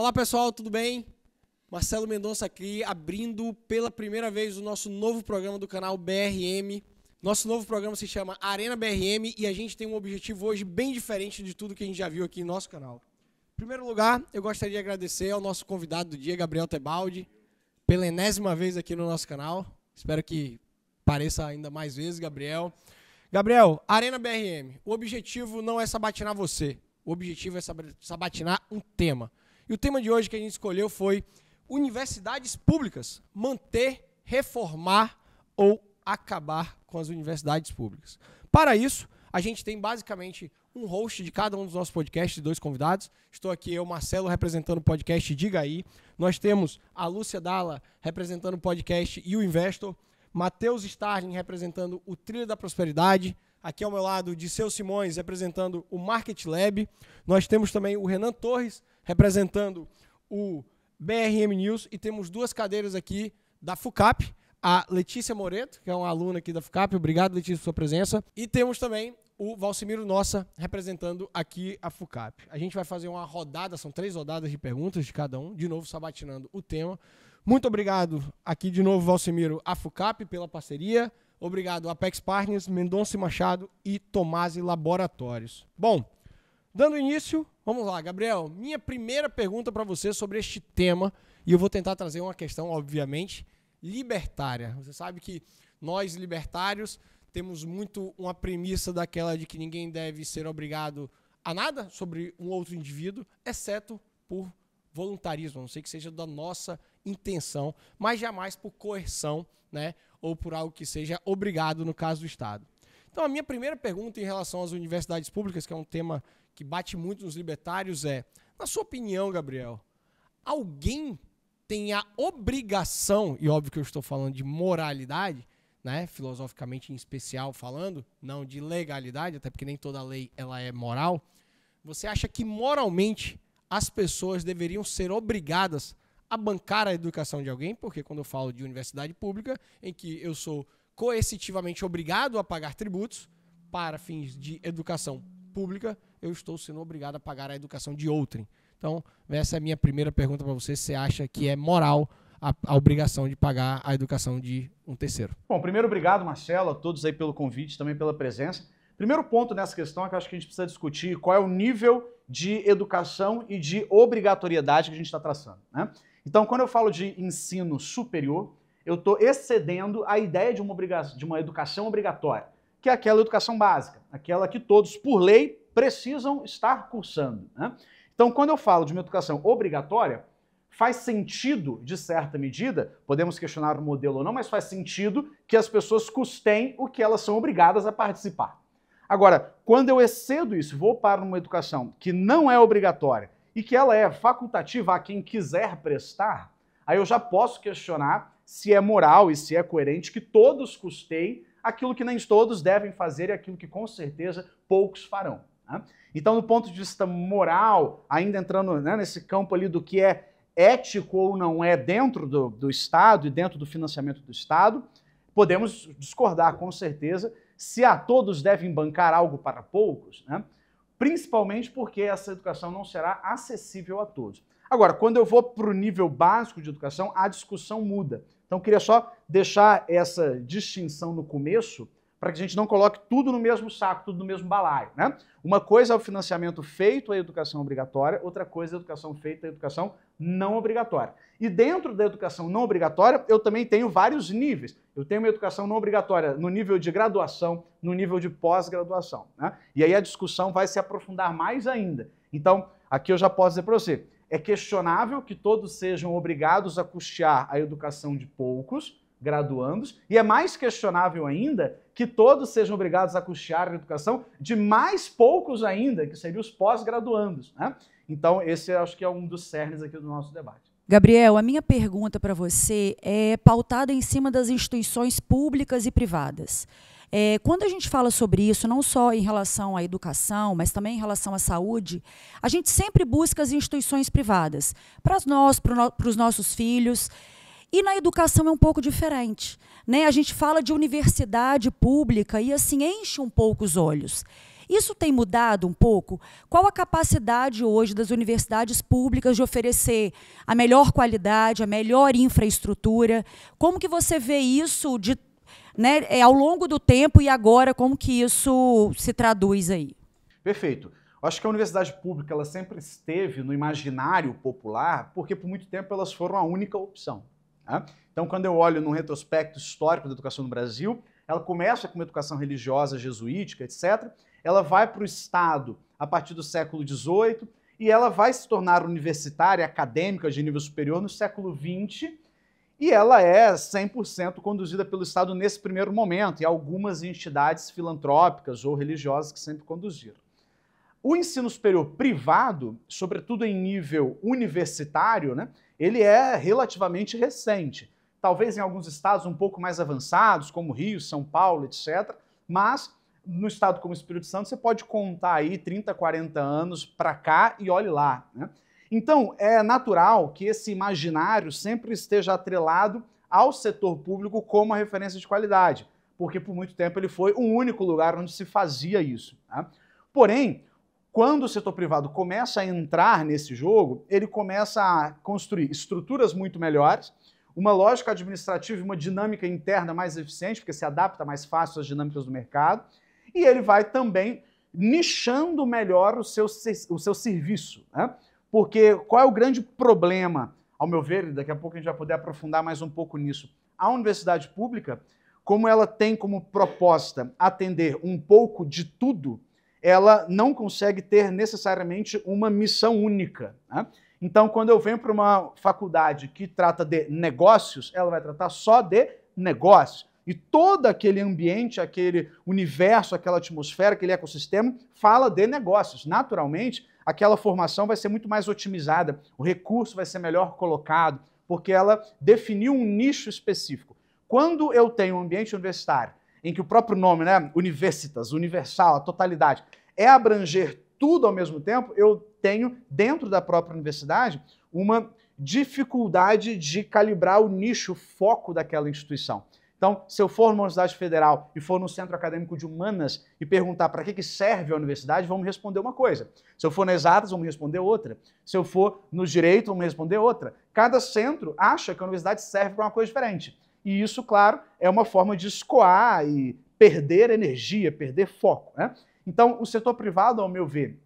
Olá pessoal, tudo bem? Marcelo Mendonça aqui, abrindo pela primeira vez o nosso novo programa do canal BRM. Nosso novo programa se chama Arena BRM e a gente tem um objetivo hoje bem diferente de tudo que a gente já viu aqui no nosso canal. Em primeiro lugar, eu gostaria de agradecer ao nosso convidado do dia, Gabriel Tebaldi, pela enésima vez aqui no nosso canal. Espero que pareça ainda mais vezes, Gabriel. Gabriel, Arena BRM, o objetivo não é sabatinar você, o objetivo é sabatinar um tema. E o tema de hoje que a gente escolheu foi universidades públicas, manter, reformar ou acabar com as universidades públicas. Para isso, a gente tem basicamente um host de cada um dos nossos podcasts, 2 convidados. Estou aqui eu, Marcelo, representando o podcast Diga Aí. Nós temos a Lúcia Dalla representando o podcast E o Investor. Matheus Starling representando o Trilha da Prosperidade. Aqui ao meu lado, Disseu Simões representando o Market Lab. Nós temos também o Renan Torres representando o BRM News. E temos 2 cadeiras aqui da FUCAP. A Letícia Moreto, que é uma aluna aqui da FUCAP. Obrigado, Letícia, por sua presença. E temos também o Valcimiro Nossa representando aqui a FUCAP. A gente vai fazer uma rodada, são 3 rodadas de perguntas de cada um, de novo sabatinando o tema. Muito obrigado aqui de novo, Valcimiro, a FUCAP pela parceria. Obrigado, Apex Partners, Mendonça Machado e Tomasi Laboratórios. Bom, dando início, vamos lá, Gabriel. Minha primeira pergunta para você sobre este tema, e eu vou tentar trazer uma questão, obviamente, libertária. Você sabe que nós, libertários, temos muito uma premissa daquela de que ninguém deve ser obrigado a nada sobre um outro indivíduo, exceto por voluntarismo, a não sei que seja da nossa intenção, mas jamais por coerção, né, ou por algo que seja obrigado no caso do Estado. Então, a minha primeira pergunta em relação às universidades públicas, que é um tema que bate muito nos libertários, é, na sua opinião, Gabriel, alguém tem a obrigação, e óbvio que eu estou falando de moralidade, né, filosoficamente em especial falando, não de legalidade, até porque nem toda lei ela é moral, você acha que moralmente as pessoas deveriam ser obrigadas a bancar a educação de alguém? Porque quando eu falo de universidade pública, em que eu sou coercitivamente obrigado a pagar tributos para fins de educação pública, eu estou sendo obrigado a pagar a educação de outrem. Então, essa é a minha primeira pergunta para você. Você acha que é moral a obrigação de pagar a educação de um terceiro? Bom, primeiro, obrigado, Marcelo, a todos aí pelo convite, também pela presença. Primeiro ponto nessa questão é que eu acho que a gente precisa discutir qual é o nível de educação e de obrigatoriedade que a gente está traçando, né? Então, quando eu falo de ensino superior, eu estou excedendo a ideia de uma educação obrigatória, que é aquela educação básica, aquela que todos, por lei, precisam estar cursando, né? Então, quando eu falo de uma educação obrigatória, faz sentido, de certa medida, podemos questionar o modelo ou não, mas faz sentido que as pessoas custeiem o que elas são obrigadas a participar. Agora, quando eu excedo isso, vou para uma educação que não é obrigatória e que ela é facultativa a quem quiser prestar, aí eu já posso questionar se é moral e se é coerente que todos custeiem aquilo que nem todos devem fazer e aquilo que com certeza poucos farão, né? Então, do ponto de vista moral, ainda entrando, né, nesse campo ali do que é ético ou não é dentro do Estado e dentro do financiamento do Estado, podemos discordar com certeza se a todos devem bancar algo para poucos, né? Principalmente porque essa educação não será acessível a todos. Agora, quando eu vou para o nível básico de educação, a discussão muda. Então, eu queria só deixar essa distinção no começo, para que a gente não coloque tudo no mesmo saco, tudo no mesmo balaio, né? Uma coisa é o financiamento feito à educação obrigatória, outra coisa é a educação feita à educação não obrigatória. E dentro da educação não obrigatória, eu também tenho vários níveis. Eu tenho uma educação não obrigatória no nível de graduação, no nível de pós-graduação, né? E aí a discussão vai se aprofundar mais ainda. Então, aqui eu já posso dizer para você, é questionável que todos sejam obrigados a custear a educação de poucos graduandos, e é mais questionável ainda que todos sejam obrigados a custear a educação de mais poucos ainda, que seriam os pós-graduandos, né? Então, esse eu acho que é um dos cernes aqui do nosso debate. Gabriel, a minha pergunta para você é pautada em cima das instituições públicas e privadas. Quando a gente fala sobre isso, não só em relação à educação, mas também em relação à saúde, a gente sempre busca as instituições privadas, para nós, para os nossos filhos. E na educação é um pouco diferente, né? A gente fala de universidade pública e assim enche um pouco os olhos. Isso tem mudado um pouco? Qual a capacidade hoje das universidades públicas de oferecer a melhor qualidade, a melhor infraestrutura? Como que você vê isso ao longo do tempo e agora como que isso se traduz aí? Perfeito. Eu acho que a universidade pública ela sempre esteve no imaginário popular porque por muito tempo elas foram a única opção. Tá? Então, quando eu olho num retrospecto histórico da educação no Brasil, ela começa com uma educação religiosa, jesuítica, etc. Ela vai para o Estado a partir do século XVIII e ela vai se tornar universitária, acadêmica de nível superior no século XX e ela é 100% conduzida pelo Estado nesse primeiro momento e algumas entidades filantrópicas ou religiosas que sempre conduziram. O ensino superior privado, sobretudo em nível universitário, né, ele é relativamente recente. Talvez em alguns estados um pouco mais avançados, como Rio, São Paulo, etc. Mas no estado como o Espírito Santo você pode contar aí 30, 40 anos para cá e olhe lá. Né? Então é natural que esse imaginário sempre esteja atrelado ao setor público como a referência de qualidade, porque por muito tempo ele foi o único lugar onde se fazia isso. Né? Porém, quando o setor privado começa a entrar nesse jogo, ele começa a construir estruturas muito melhores, uma lógica administrativa e uma dinâmica interna mais eficiente, porque se adapta mais fácil às dinâmicas do mercado, e ele vai também nichando melhor o seu serviço. Né? Porque qual é o grande problema, ao meu ver, e daqui a pouco a gente vai poder aprofundar mais um pouco nisso, a universidade pública, como ela tem como proposta atender um pouco de tudo, ela não consegue ter necessariamente uma missão única. Né? Então, quando eu venho para uma faculdade que trata de negócios, ela vai tratar só de negócios. E todo aquele ambiente, aquele universo, aquela atmosfera, aquele ecossistema, fala de negócios. Naturalmente, aquela formação vai ser muito mais otimizada, o recurso vai ser melhor colocado, porque ela definiu um nicho específico. Quando eu tenho um ambiente universitário, em que o próprio nome, né, universitas, universal, a totalidade, é abranger tudo ao mesmo tempo, eu tenho, dentro da própria universidade, uma dificuldade de calibrar o nicho, o foco daquela instituição. Então, se eu for numa universidade federal e for no Centro Acadêmico de Humanas e perguntar para que serve a universidade, vão me responder uma coisa. Se eu for nas exatas, vão me responder outra. Se eu for no direito, vão me responder outra. Cada centro acha que a universidade serve para uma coisa diferente. E isso, claro, é uma forma de escoar e perder energia, perder foco. Né? Então, o setor privado, ao meu ver,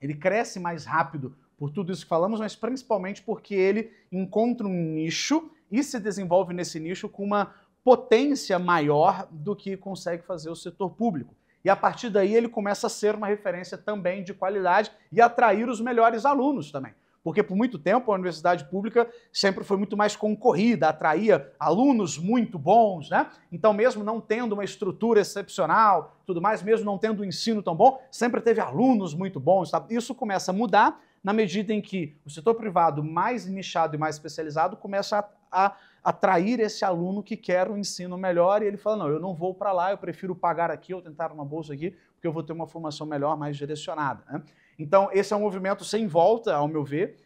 ele cresce mais rápido por tudo isso que falamos, mas principalmente porque ele encontra um nicho e se desenvolve nesse nicho com uma potência maior do que consegue fazer o setor público. E a partir daí ele começa a ser uma referência também de qualidade e atrair os melhores alunos também. Porque por muito tempo a universidade pública sempre foi muito mais concorrida, atraía alunos muito bons, né? Então mesmo não tendo uma estrutura excepcional, tudo mais, mesmo não tendo um ensino tão bom, sempre teve alunos muito bons. Tá? Isso começa a mudar na medida em que o setor privado mais nichado e mais especializado começa a atrair esse aluno que quer um ensino melhor e ele fala, não, eu não vou para lá, eu prefiro pagar aqui ou tentar uma bolsa aqui, porque eu vou ter uma formação melhor, mais direcionada. Né? Então, esse é um movimento sem volta, ao meu ver,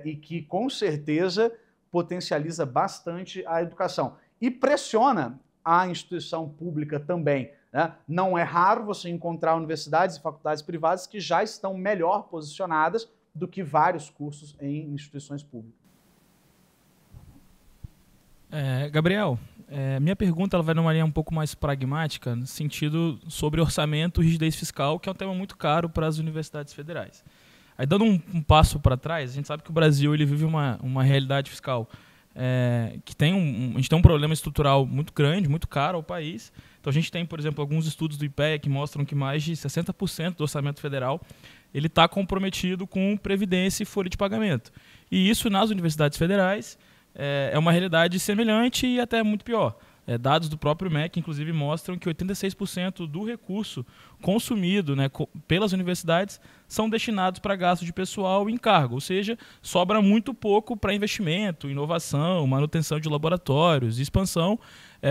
e que, com certeza, potencializa bastante a educação. E pressiona a instituição pública também. Né? Não é raro você encontrar universidades e faculdades privadas que já estão melhor posicionadas do que vários cursos em instituições públicas. Gabriel, minha pergunta ela vai numa linha um pouco mais pragmática, no sentido sobre orçamento e rigidez fiscal, que é um tema muito caro para as universidades federais. Aí, dando um passo para trás, a gente sabe que o Brasil ele vive uma realidade fiscal que tem a gente tem um problema estrutural muito grande, muito caro ao país. Então a gente tem, por exemplo, alguns estudos do IPEA que mostram que mais de 60% do orçamento federal ele está comprometido com previdência e folha de pagamento. E isso nas universidades federais é uma realidade semelhante e até muito pior. Dados do próprio MEC, inclusive, mostram que 86% do recurso consumido, né, pelas universidades são destinados para gastos de pessoal e encargo, ou seja, sobra muito pouco para investimento, inovação, manutenção de laboratórios, expansão,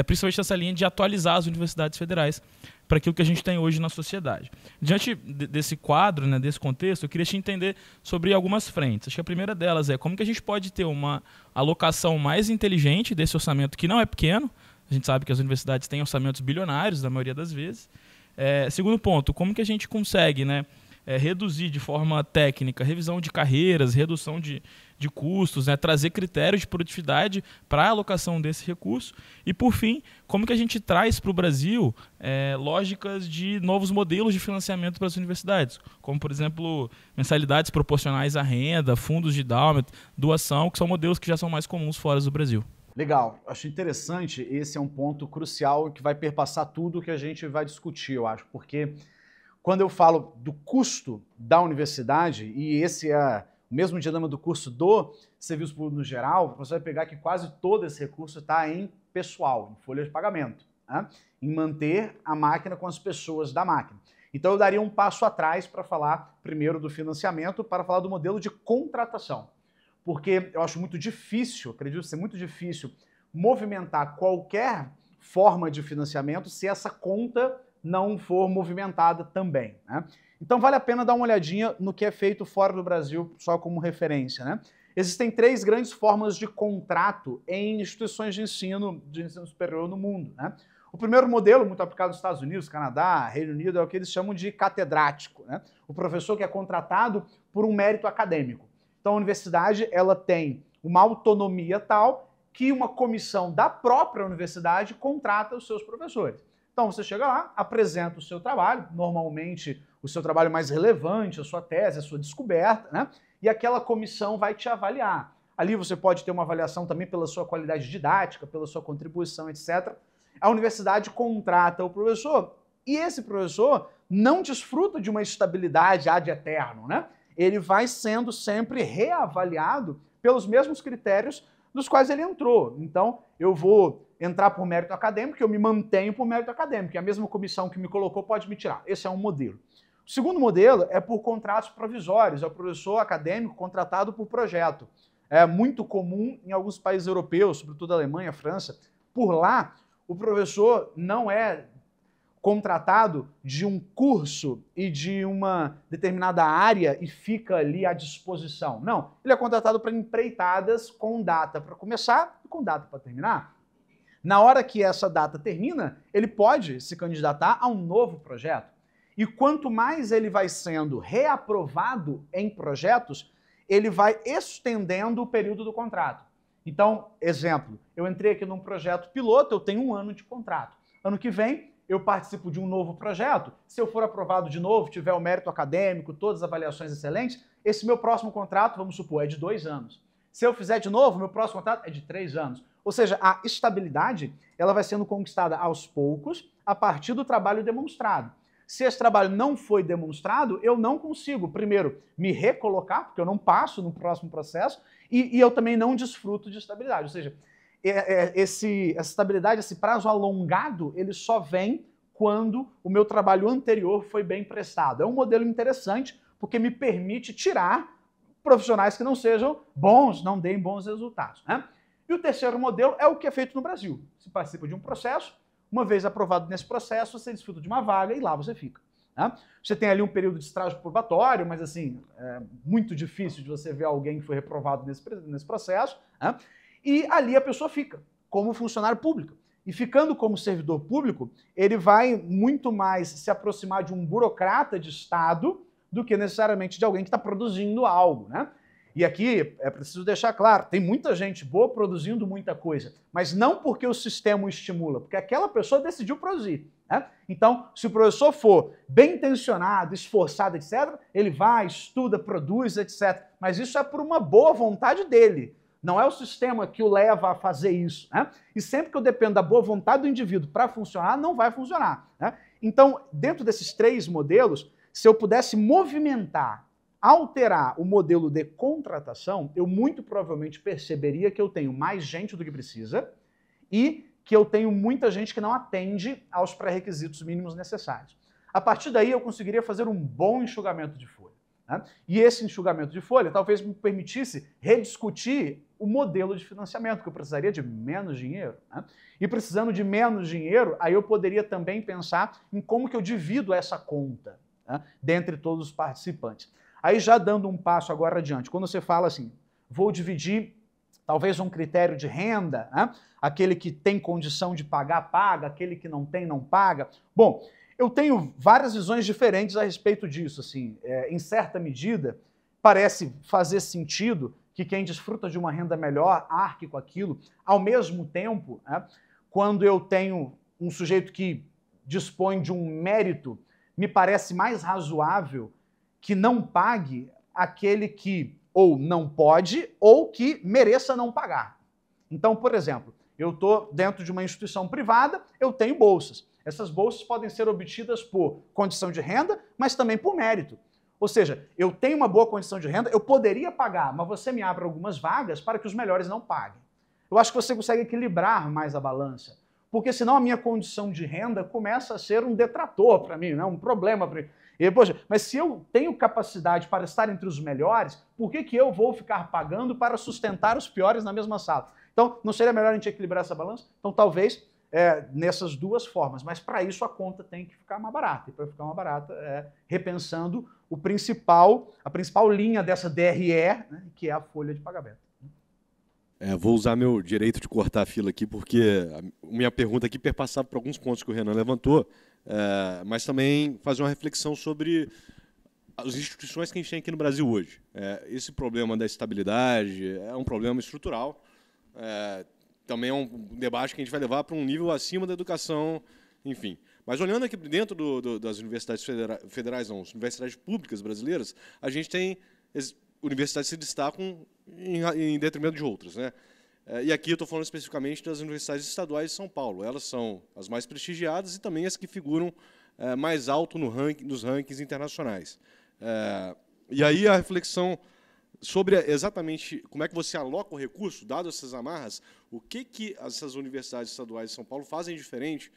principalmente nessa linha de atualizar as universidades federais para aquilo que a gente tem hoje na sociedade. Diante desse quadro, né, desse contexto, eu queria te entender sobre algumas frentes. Acho que a primeira delas é como que a gente pode ter uma alocação mais inteligente desse orçamento, que não é pequeno. A gente sabe que as universidades têm orçamentos bilionários, na maioria das vezes. Segundo ponto, como que a gente consegue, né, reduzir de forma técnica revisão de carreiras, redução de custos, né, trazer critérios de produtividade para a alocação desse recurso. E, por fim, como que a gente traz para o Brasil lógicas de novos modelos de financiamento para as universidades, como, por exemplo, mensalidades proporcionais à renda, fundos de endowment, doação, que são modelos que já são mais comuns fora do Brasil. Legal, acho interessante, esse é um ponto crucial que vai perpassar tudo que a gente vai discutir, eu acho, porque quando eu falo do custo da universidade, e esse é o mesmo dinâmico do curso do serviço público no geral, você vai pegar que quase todo esse recurso está em pessoal, em folha de pagamento, né? Em manter a máquina com as pessoas da máquina. Então eu daria um passo atrás para falar primeiro do financiamento, para falar do modelo de contratação. Porque eu acho muito difícil, acredito ser muito difícil, movimentar qualquer forma de financiamento se essa conta não for movimentada também, né? Então vale a pena dar uma olhadinha no que é feito fora do Brasil, só como referência, né? Existem 3 grandes formas de contrato em instituições de ensino superior no mundo, né? O primeiro modelo, muito aplicado nos Estados Unidos, Canadá, Reino Unido, é o que eles chamam de catedrático, né? O professor que é contratado por um mérito acadêmico. Então a universidade ela tem uma autonomia tal que uma comissão da própria universidade contrata os seus professores. Então você chega lá, apresenta o seu trabalho, normalmente o seu trabalho mais relevante, a sua tese, a sua descoberta, né? E aquela comissão vai te avaliar. Ali você pode ter uma avaliação também pela sua qualidade didática, pela sua contribuição, etc. A universidade contrata o professor e esse professor não desfruta de uma estabilidade ad eterno, né? Ele vai sendo sempre reavaliado pelos mesmos critérios dos quais ele entrou. Então, eu vou entrar por mérito acadêmico, eu me mantenho por mérito acadêmico, e a mesma comissão que me colocou pode me tirar. Esse é um modelo. O segundo modelo é por contratos provisórios, é o professor acadêmico contratado por projeto. É muito comum em alguns países europeus, sobretudo a Alemanha, a França. Por lá, o professor não é contratado de um curso e de uma determinada área e fica ali à disposição. Não, ele é contratado para empreitadas com data para começar e com data para terminar. Na hora que essa data termina, ele pode se candidatar a um novo projeto. E quanto mais ele vai sendo reaprovado em projetos, ele vai estendendo o período do contrato. Então, exemplo, eu entrei aqui num projeto piloto, eu tenho 1 ano de contrato. Ano que vem, eu participo de um novo projeto, se eu for aprovado de novo, tiver o mérito acadêmico, todas as avaliações excelentes, esse meu próximo contrato, vamos supor, é de 2 anos. Se eu fizer de novo, meu próximo contrato é de 3 anos. Ou seja, a estabilidade ela vai sendo conquistada aos poucos, a partir do trabalho demonstrado. Se esse trabalho não foi demonstrado, eu não consigo, primeiro, me recolocar, porque eu não passo no próximo processo, e eu também não desfruto de estabilidade. Ou seja, essa estabilidade, esse prazo alongado, ele só vem quando o meu trabalho anterior foi bem prestado. É um modelo interessante, porque me permite tirar profissionais que não sejam bons, não deem bons resultados, né? E o terceiro modelo é o que é feito no Brasil. Você participa de um processo, uma vez aprovado nesse processo, você desfruta de uma vaga e lá você fica, né? Você tem ali um período de estágio probatório, mas assim, é muito difícil de você ver alguém que foi reprovado nesse processo, né? E ali a pessoa fica como funcionário público. E ficando como servidor público, ele vai muito mais se aproximar de um burocrata de Estado do que necessariamente de alguém que está produzindo algo, né? E aqui é preciso deixar claro, tem muita gente boa produzindo muita coisa, mas não porque o sistema o estimula, porque aquela pessoa decidiu produzir, né? Então, se o professor for bem intencionado, esforçado, etc., ele vai, estuda, produz, etc. Mas isso é por uma boa vontade dele. Não é o sistema que o leva a fazer isso, né? E sempre que eu dependo da boa vontade do indivíduo para funcionar, não vai funcionar, né? Então, dentro desses 3 modelos, se eu pudesse movimentar, alterar o modelo de contratação, eu muito provavelmente perceberia que eu tenho mais gente do que precisa e que eu tenho muita gente que não atende aos pré-requisitos mínimos necessários. A partir daí, eu conseguiria fazer um bom enxugamento de folha, né? E esse enxugamento de folha talvez me permitisse rediscutir o modelo de financiamento, que eu precisaria de menos dinheiro, né? E precisando de menos dinheiro, aí eu poderia também pensar em como que eu divido essa conta, né, dentre todos os participantes. Aí já dando um passo agora adiante, quando você fala assim, vou dividir talvez um critério de renda, né? Aquele que tem condição de pagar, paga, aquele que não tem, não paga. Bom, Eu tenho várias visões diferentes a respeito disso. Assim, em certa medida, parece fazer sentido que quem desfruta de uma renda melhor arque com aquilo. Ao mesmo tempo, né, quando eu tenho um sujeito que dispõe de um mérito, me parece mais razoável que não pague aquele que ou não pode ou que mereça não pagar. Então, por exemplo, eu estou dentro de uma instituição privada, eu tenho bolsas. Essas bolsas podem ser obtidas por condição de renda, mas também por mérito. Ou seja, eu tenho uma boa condição de renda, eu poderia pagar, mas você me abre algumas vagas para que os melhores não paguem. Eu acho que você consegue equilibrar mais a balança, porque senão a minha condição de renda começa a ser um detrator para mim, né? Um problema para mim. E, poxa, mas se eu tenho capacidade para estar entre os melhores, por que eu vou ficar pagando para sustentar os piores na mesma sala? Então, não seria melhor a gente equilibrar essa balança? Então, talvez nessas duas formas, mas para isso a conta tem que ficar mais barata. E para ficar mais barata, repensando a principal linha dessa DRE, né, que é a folha de pagamento. Vou usar meu direito de cortar a fila aqui, porque a minha pergunta aqui perpassava por alguns pontos que o Renan levantou, mas também fazer uma reflexão sobre as instituições que a gente tem aqui no Brasil hoje. Esse problema da estabilidade é um problema estrutural, também é um debate que a gente vai levar para um nível acima da educação, enfim. Mas olhando aqui dentro das universidades federais, não, as universidades públicas brasileiras, a gente tem universidades que se destacam em detrimento de outras, né? E aqui eu estou falando especificamente das universidades estaduais de São Paulo. Elas são as mais prestigiadas e também as que figuram mais alto nos rankings internacionais. E aí a reflexão sobre exatamente como é que você aloca o recurso, dado essas amarras, o que essas universidades estaduais de São Paulo fazem diferente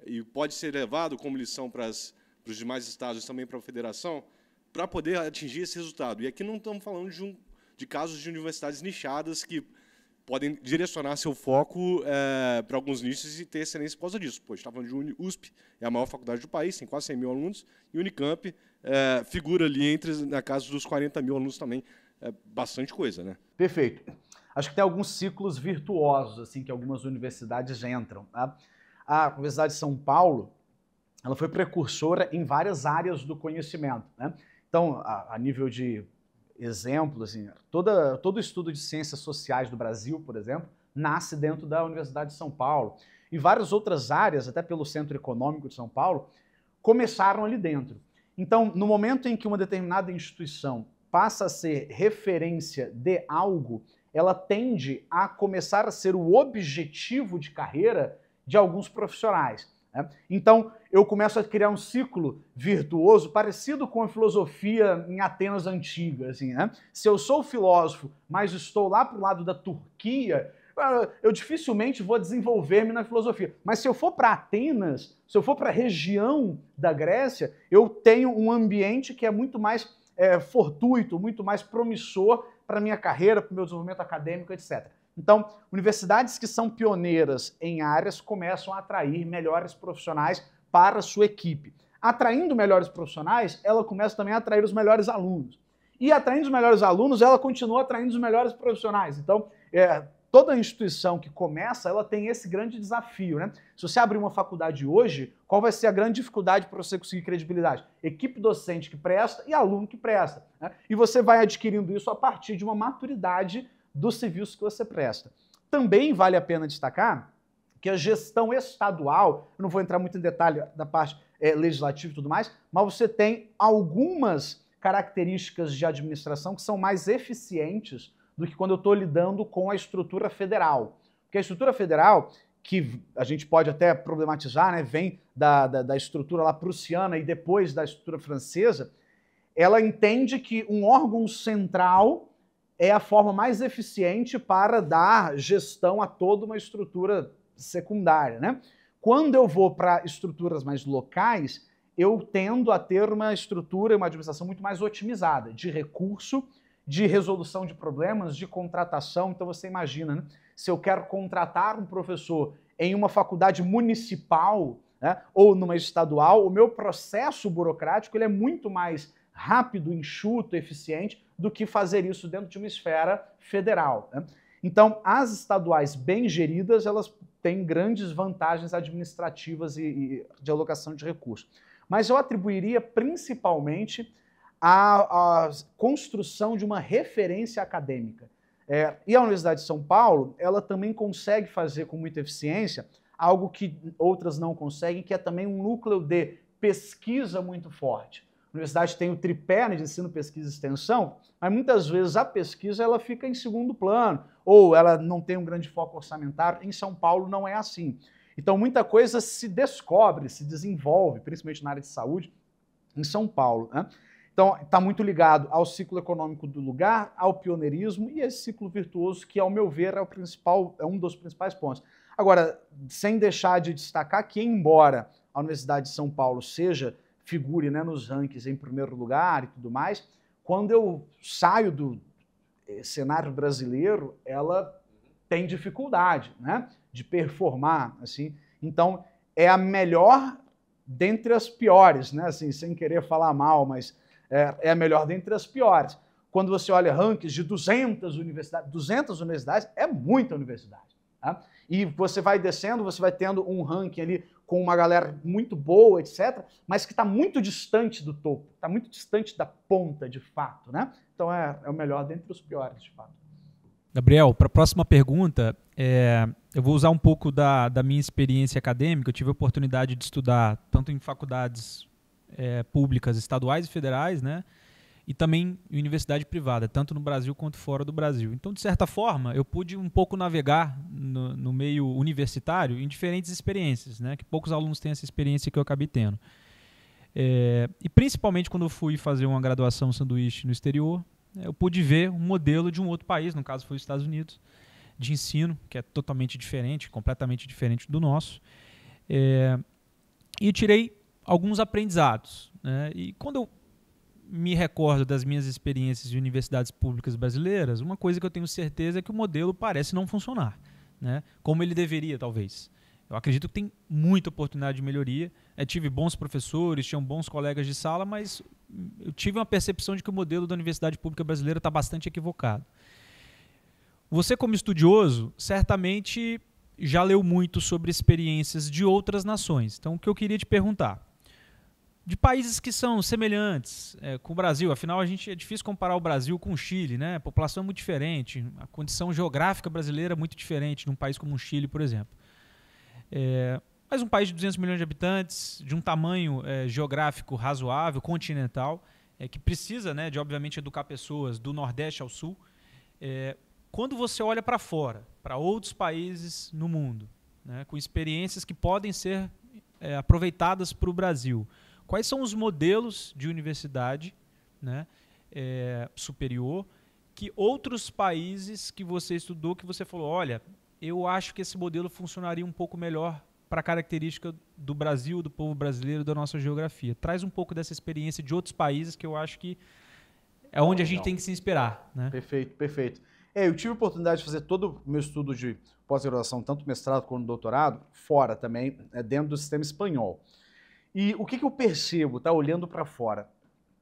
e pode ser levado como lição para os demais estados e também para a federação, para poder atingir esse resultado. E aqui não estamos falando de casos de universidades nichadas que podem direcionar seu foco para alguns nichos e ter excelência por causa disso. Pô, a gente está falando de USP, é a maior faculdade do país, tem quase 100 mil alunos, e Unicamp figura ali na casa dos 40 mil alunos também. Bastante coisa, né? Perfeito. Acho que tem alguns ciclos virtuosos assim que algumas universidades entram. Tá? A Universidade de São Paulo, ela foi precursora em várias áreas do conhecimento, né? Então, a nível de exemplo, assim, todo estudo de ciências sociais do Brasil, por exemplo, nasce dentro da Universidade de São Paulo. E várias outras áreas, até pelo Centro Econômico de São Paulo, começaram ali dentro. Então, no momento em que uma determinada instituição passa a ser referência de algo, ela tende a começar a ser o objetivo de carreira de alguns profissionais. Né? Então, eu começo a criar um ciclo virtuoso parecido com a filosofia em Atenas antiga. Assim, né? Se eu sou filósofo, mas estou lá para o lado da Turquia, eu dificilmente vou desenvolver-me na filosofia. Mas se eu for para Atenas, se eu for para a região da Grécia, eu tenho um ambiente que é muito mais fortuito, muito mais promissor para a minha carreira, para o meu desenvolvimento acadêmico, etc. Então, universidades que são pioneiras em áreas começam a atrair melhores profissionais para a sua equipe. Atraindo melhores profissionais, ela começa também a atrair os melhores alunos. E atraindo os melhores alunos, ela continua atraindo os melhores profissionais. Então, toda instituição que começa, ela tem esse grande desafio, né? Se você abrir uma faculdade hoje, qual vai ser a grande dificuldade para você conseguir credibilidade? Equipe docente que presta e aluno que presta, né? E você vai adquirindo isso a partir de uma maturidade dos serviços que você presta. Também vale a pena destacar que a gestão estadual, eu não vou entrar muito em detalhe da parte legislativa e tudo mais, mas você tem algumas características de administração que são mais eficientes do que quando eu estou lidando com a estrutura federal. Porque a estrutura federal, que a gente pode até problematizar, né, vem da estrutura lá prussiana e depois da estrutura francesa, ela entende que um órgão central é a forma mais eficiente para dar gestão a toda uma estrutura secundária, né? Quando eu vou para estruturas mais locais, eu tendo a ter uma estrutura e uma administração muito mais otimizada, de recurso, de resolução de problemas, de contratação. Então você imagina, né? Se eu quero contratar um professor em uma faculdade municipal, né, ou numa estadual, o meu processo burocrático ele é muito mais rápido, enxuto, eficiente do que fazer isso dentro de uma esfera federal, né? Então, as estaduais bem geridas, elas tem grandes vantagens administrativas e de alocação de recursos. Mas eu atribuiria principalmente a construção de uma referência acadêmica. E a Universidade de São Paulo, ela também consegue fazer com muita eficiência algo que outras não conseguem, que é também um núcleo de pesquisa muito forte. A universidade tem o tripé de ensino, pesquisa e extensão, mas muitas vezes a pesquisa ela fica em segundo plano, ou ela não tem um grande foco orçamentário. Em São Paulo não é assim. Então muita coisa se descobre, se desenvolve, principalmente na área de saúde, em São Paulo, né? Então, está muito ligado ao ciclo econômico do lugar, ao pioneirismo e esse ciclo virtuoso que, ao meu ver, é um dos principais pontos. Agora, sem deixar de destacar que, embora a Universidade de São Paulo figure, né, nos rankings em primeiro lugar e tudo mais, quando eu saio do cenário brasileiro, ela tem dificuldade, né, de performar, assim. Então, é a melhor dentre as piores, né, assim, sem querer falar mal, mas é a melhor dentre as piores. Quando você olha rankings de 200 universidades é muita universidade. Tá? E você vai descendo, você vai tendo um ranking ali com uma galera muito boa, etc., mas que está muito distante do topo, está muito distante da ponta, de fato. Né? Então é o melhor dentre os piores, de fato. Gabriel, para a próxima pergunta, eu vou usar um pouco da minha experiência acadêmica. Eu tive a oportunidade de estudar tanto em faculdades públicas estaduais e federais, né? E também em universidade privada, tanto no Brasil quanto fora do Brasil. Então, de certa forma, eu pude um pouco navegar no meio universitário em diferentes experiências, né? Que poucos alunos têm essa experiência que eu acabei tendo. E principalmente quando eu fui fazer uma graduação sanduíche no exterior, eu pude ver um modelo de um outro país, no caso foi os Estados Unidos, de ensino, que é totalmente diferente, completamente diferente do nosso. E tirei alguns aprendizados, né? E quando eu me recordo das minhas experiências em universidades públicas brasileiras, uma coisa que eu tenho certeza é que o modelo parece não funcionar, né? Como ele deveria, talvez. Eu acredito que tem muita oportunidade de melhoria. Tive bons professores, tinham bons colegas de sala, mas eu tive uma percepção de que o modelo da universidade pública brasileira está bastante equivocado. Você, como estudioso, certamente já leu muito sobre experiências de outras nações. Então, o que eu queria te perguntar, de países que são semelhantes com o Brasil, afinal é difícil comparar o Brasil com o Chile, né? A população é muito diferente, a condição geográfica brasileira é muito diferente num país como o Chile, por exemplo. Mas um país de 200 milhões de habitantes, de um tamanho geográfico razoável, continental, que precisa, né, de, obviamente, educar pessoas do Nordeste ao Sul. Quando você olha para fora, para outros países no mundo, né, com experiências que podem ser aproveitadas para o Brasil, quais são os modelos de universidade, né, superior que outros países que você estudou, que você falou, olha, eu acho que esse modelo funcionaria um pouco melhor para a característica do Brasil, do povo brasileiro, da nossa geografia. Traz um pouco dessa experiência de outros países que eu acho que é onde a gente tem que se inspirar. Né? Perfeito, perfeito. Eu tive a oportunidade de fazer todo o meu estudo de pós-graduação, tanto mestrado quanto doutorado, fora também, dentro do sistema espanhol. E o que eu percebo, tá, olhando para fora?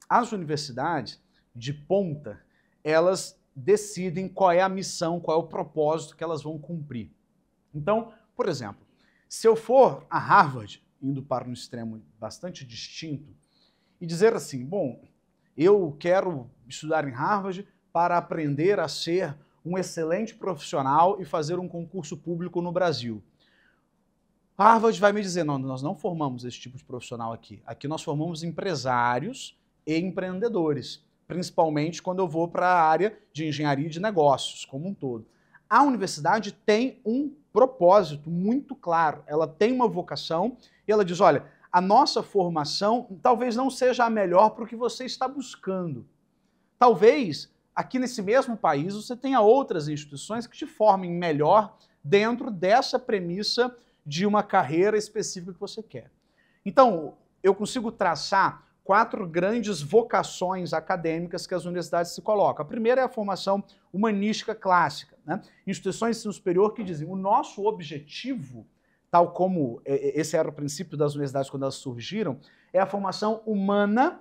As universidades de ponta, elas decidem qual é a missão, qual é o propósito que elas vão cumprir. Então, por exemplo, se eu for a Harvard, indo para um extremo bastante distinto, e dizer assim, bom, eu quero estudar em Harvard para aprender a ser um excelente profissional e fazer um concurso público no Brasil. Harvard vai me dizer, não, nós não formamos esse tipo de profissional aqui. Aqui nós formamos empresários e empreendedores, principalmente quando eu vou para a área de engenharia de negócios, como um todo. A universidade tem um propósito muito claro, ela tem uma vocação e ela diz, olha, a nossa formação talvez não seja a melhor para o que você está buscando. Talvez aqui nesse mesmo país você tenha outras instituições que te formem melhor dentro dessa premissa de uma carreira específica que você quer. Então, eu consigo traçar 4 grandes vocações acadêmicas que as universidades se colocam. A primeira é a formação humanística clássica, né? Instituições de ensino superior que dizem o nosso objetivo, tal como esse era o princípio das universidades quando elas surgiram, é a formação humana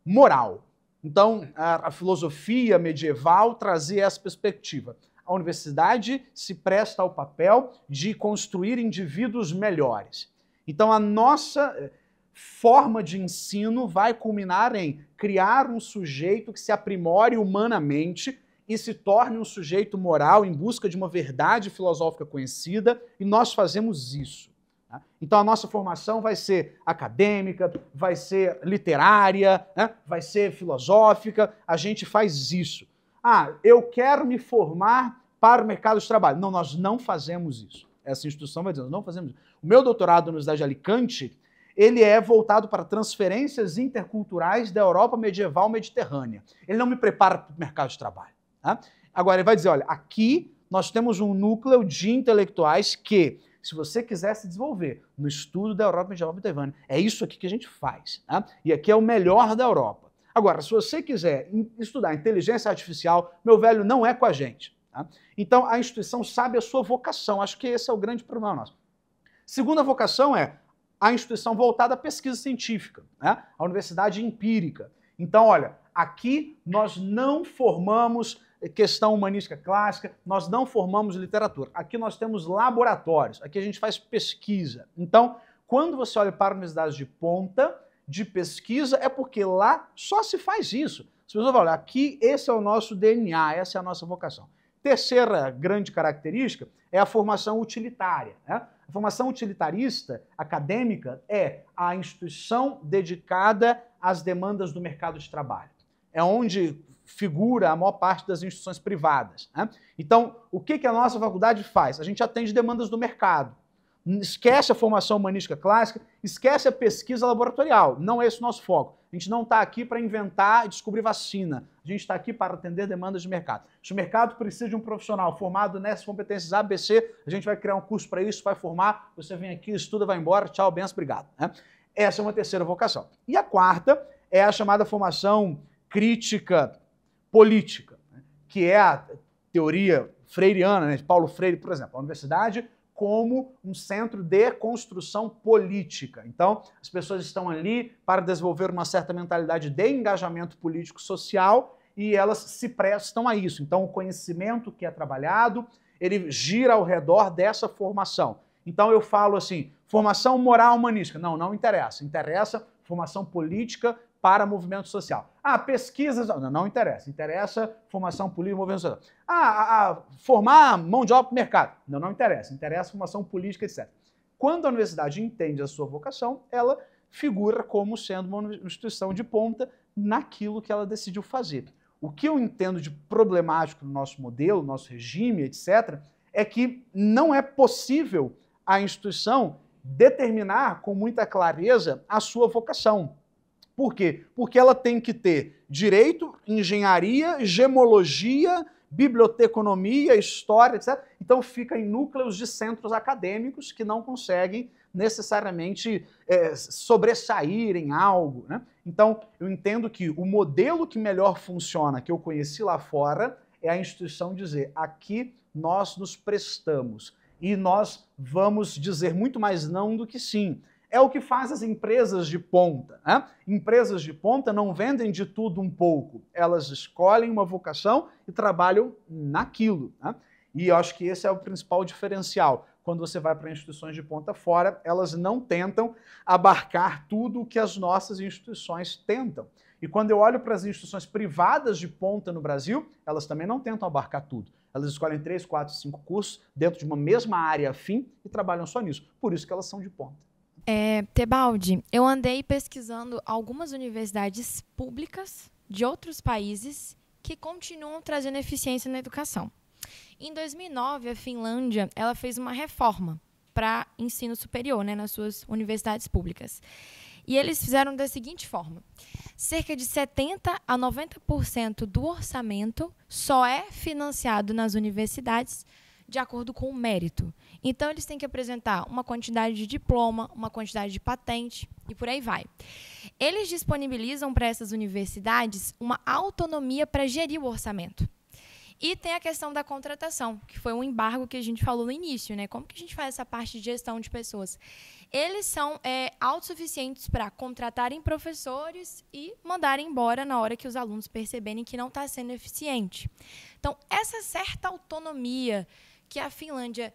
moral. Então, a filosofia medieval trazia essa perspectiva. A universidade se presta ao papel de construir indivíduos melhores. Então, a nossa forma de ensino vai culminar em criar um sujeito que se aprimore humanamente e se torne um sujeito moral em busca de uma verdade filosófica conhecida, e nós fazemos isso. Tá? Então, a nossa formação vai ser acadêmica, vai ser literária, né? Vai ser filosófica, a gente faz isso. Ah, eu quero me formar para o mercado de trabalho. Não, nós não fazemos isso. Essa instituição vai dizer, nós não fazemos isso. O meu doutorado na Universidade de Alicante, ele é voltado para transferências interculturais da Europa medieval mediterrânea. Ele não me prepara para o mercado de trabalho. Tá? Agora, ele vai dizer, olha, aqui nós temos um núcleo de intelectuais que, se você quiser se desenvolver no estudo da Europa medieval mediterrânea, é isso aqui que a gente faz. Tá? E aqui é o melhor da Europa. Agora, se você quiser estudar inteligência artificial, meu velho, não é com a gente. Tá? Então, a instituição sabe a sua vocação. Acho que esse é o grande problema nosso. Segunda vocação é a instituição voltada à pesquisa científica, né? A universidade empírica. Então, olha, aqui nós não formamos questão humanística clássica, nós não formamos literatura. Aqui nós temos laboratórios, aqui a gente faz pesquisa. Então, quando você olha para universidades de ponta, de pesquisa, é porque lá só se faz isso. As pessoas falam, aqui esse é o nosso DNA, essa é a nossa vocação. Terceira grande característica é a formação utilitária. Né? A formação utilitarista acadêmica é a instituição dedicada às demandas do mercado de trabalho. É onde figura a maior parte das instituições privadas. Né? Então, o que a nossa faculdade faz? A gente atende demandas do mercado. Esquece a formação humanística clássica, esquece a pesquisa laboratorial. Não é esse o nosso foco. A gente não está aqui para inventar e descobrir vacina. A gente está aqui para atender demandas de mercado. Se o mercado precisa de um profissional formado nessas competências ABC, a gente vai criar um curso para isso, vai formar, você vem aqui, estuda, vai embora, tchau, benção, obrigado. Né? Essa é uma terceira vocação. E a quarta é a chamada formação crítica política, né? Que é a teoria freiriana, né? De Paulo Freire, por exemplo. A universidade como um centro de construção política. Então, as pessoas estão ali para desenvolver uma certa mentalidade de engajamento político-social e elas se prestam a isso. Então, o conhecimento que é trabalhado, ele gira ao redor dessa formação. Então, eu falo assim, formação moral humanística. Não, não interessa. Interessa formação política para movimento social. Ah, pesquisas... Não interessa. Interessa formação política e movimento social. Formar mão de obra para o mercado. Não interessa. Interessa formação política, etc. Quando a universidade entende a sua vocação, ela figura como sendo uma instituição de ponta naquilo que ela decidiu fazer. O que eu entendo de problemático no nosso modelo, no nosso regime, etc., é que não é possível a instituição determinar com muita clareza a sua vocação. Por quê? Porque ela tem que ter direito, engenharia, gemologia, biblioteconomia, história, etc. Então fica em núcleos de centros acadêmicos que não conseguem necessariamente sobressair em algo. Né? Então eu entendo que o modelo que melhor funciona, que eu conheci lá fora, é a instituição dizer, aqui nós nos prestamos e nós vamos dizer muito mais não do que sim. É o que faz as empresas de ponta. Né? Empresas de ponta não vendem de tudo um pouco. Elas escolhem uma vocação e trabalham naquilo. Né? E eu acho que esse é o principal diferencial. Quando você vai para instituições de ponta fora, elas não tentam abarcar tudo o que as nossas instituições tentam. E quando eu olho para as instituições privadas de ponta no Brasil, elas também não tentam abarcar tudo. Elas escolhem 3, 4, 5 cursos dentro de uma mesma área afim e trabalham só nisso. Por isso que elas são de ponta. Tebaldi, eu andei pesquisando algumas universidades públicas de outros países que continuam trazendo eficiência na educação. Em 2009, a Finlândia ela fez uma reforma para ensino superior, né, nas suas universidades públicas. E eles fizeram da seguinte forma: cerca de 70% a 90% do orçamento só é financiado nas universidades de acordo com o mérito. Então, eles têm que apresentar uma quantidade de diploma, uma quantidade de patente e por aí vai. Eles disponibilizam para essas universidades uma autonomia para gerir o orçamento. E tem a questão da contratação, que foi um embargo que a gente falou no início, né? Como que a gente faz essa parte de gestão de pessoas? Eles são autossuficientes para contratarem professores e mandarem embora na hora que os alunos perceberem que não está sendo eficiente. Então, essa certa autonomia que a Finlândia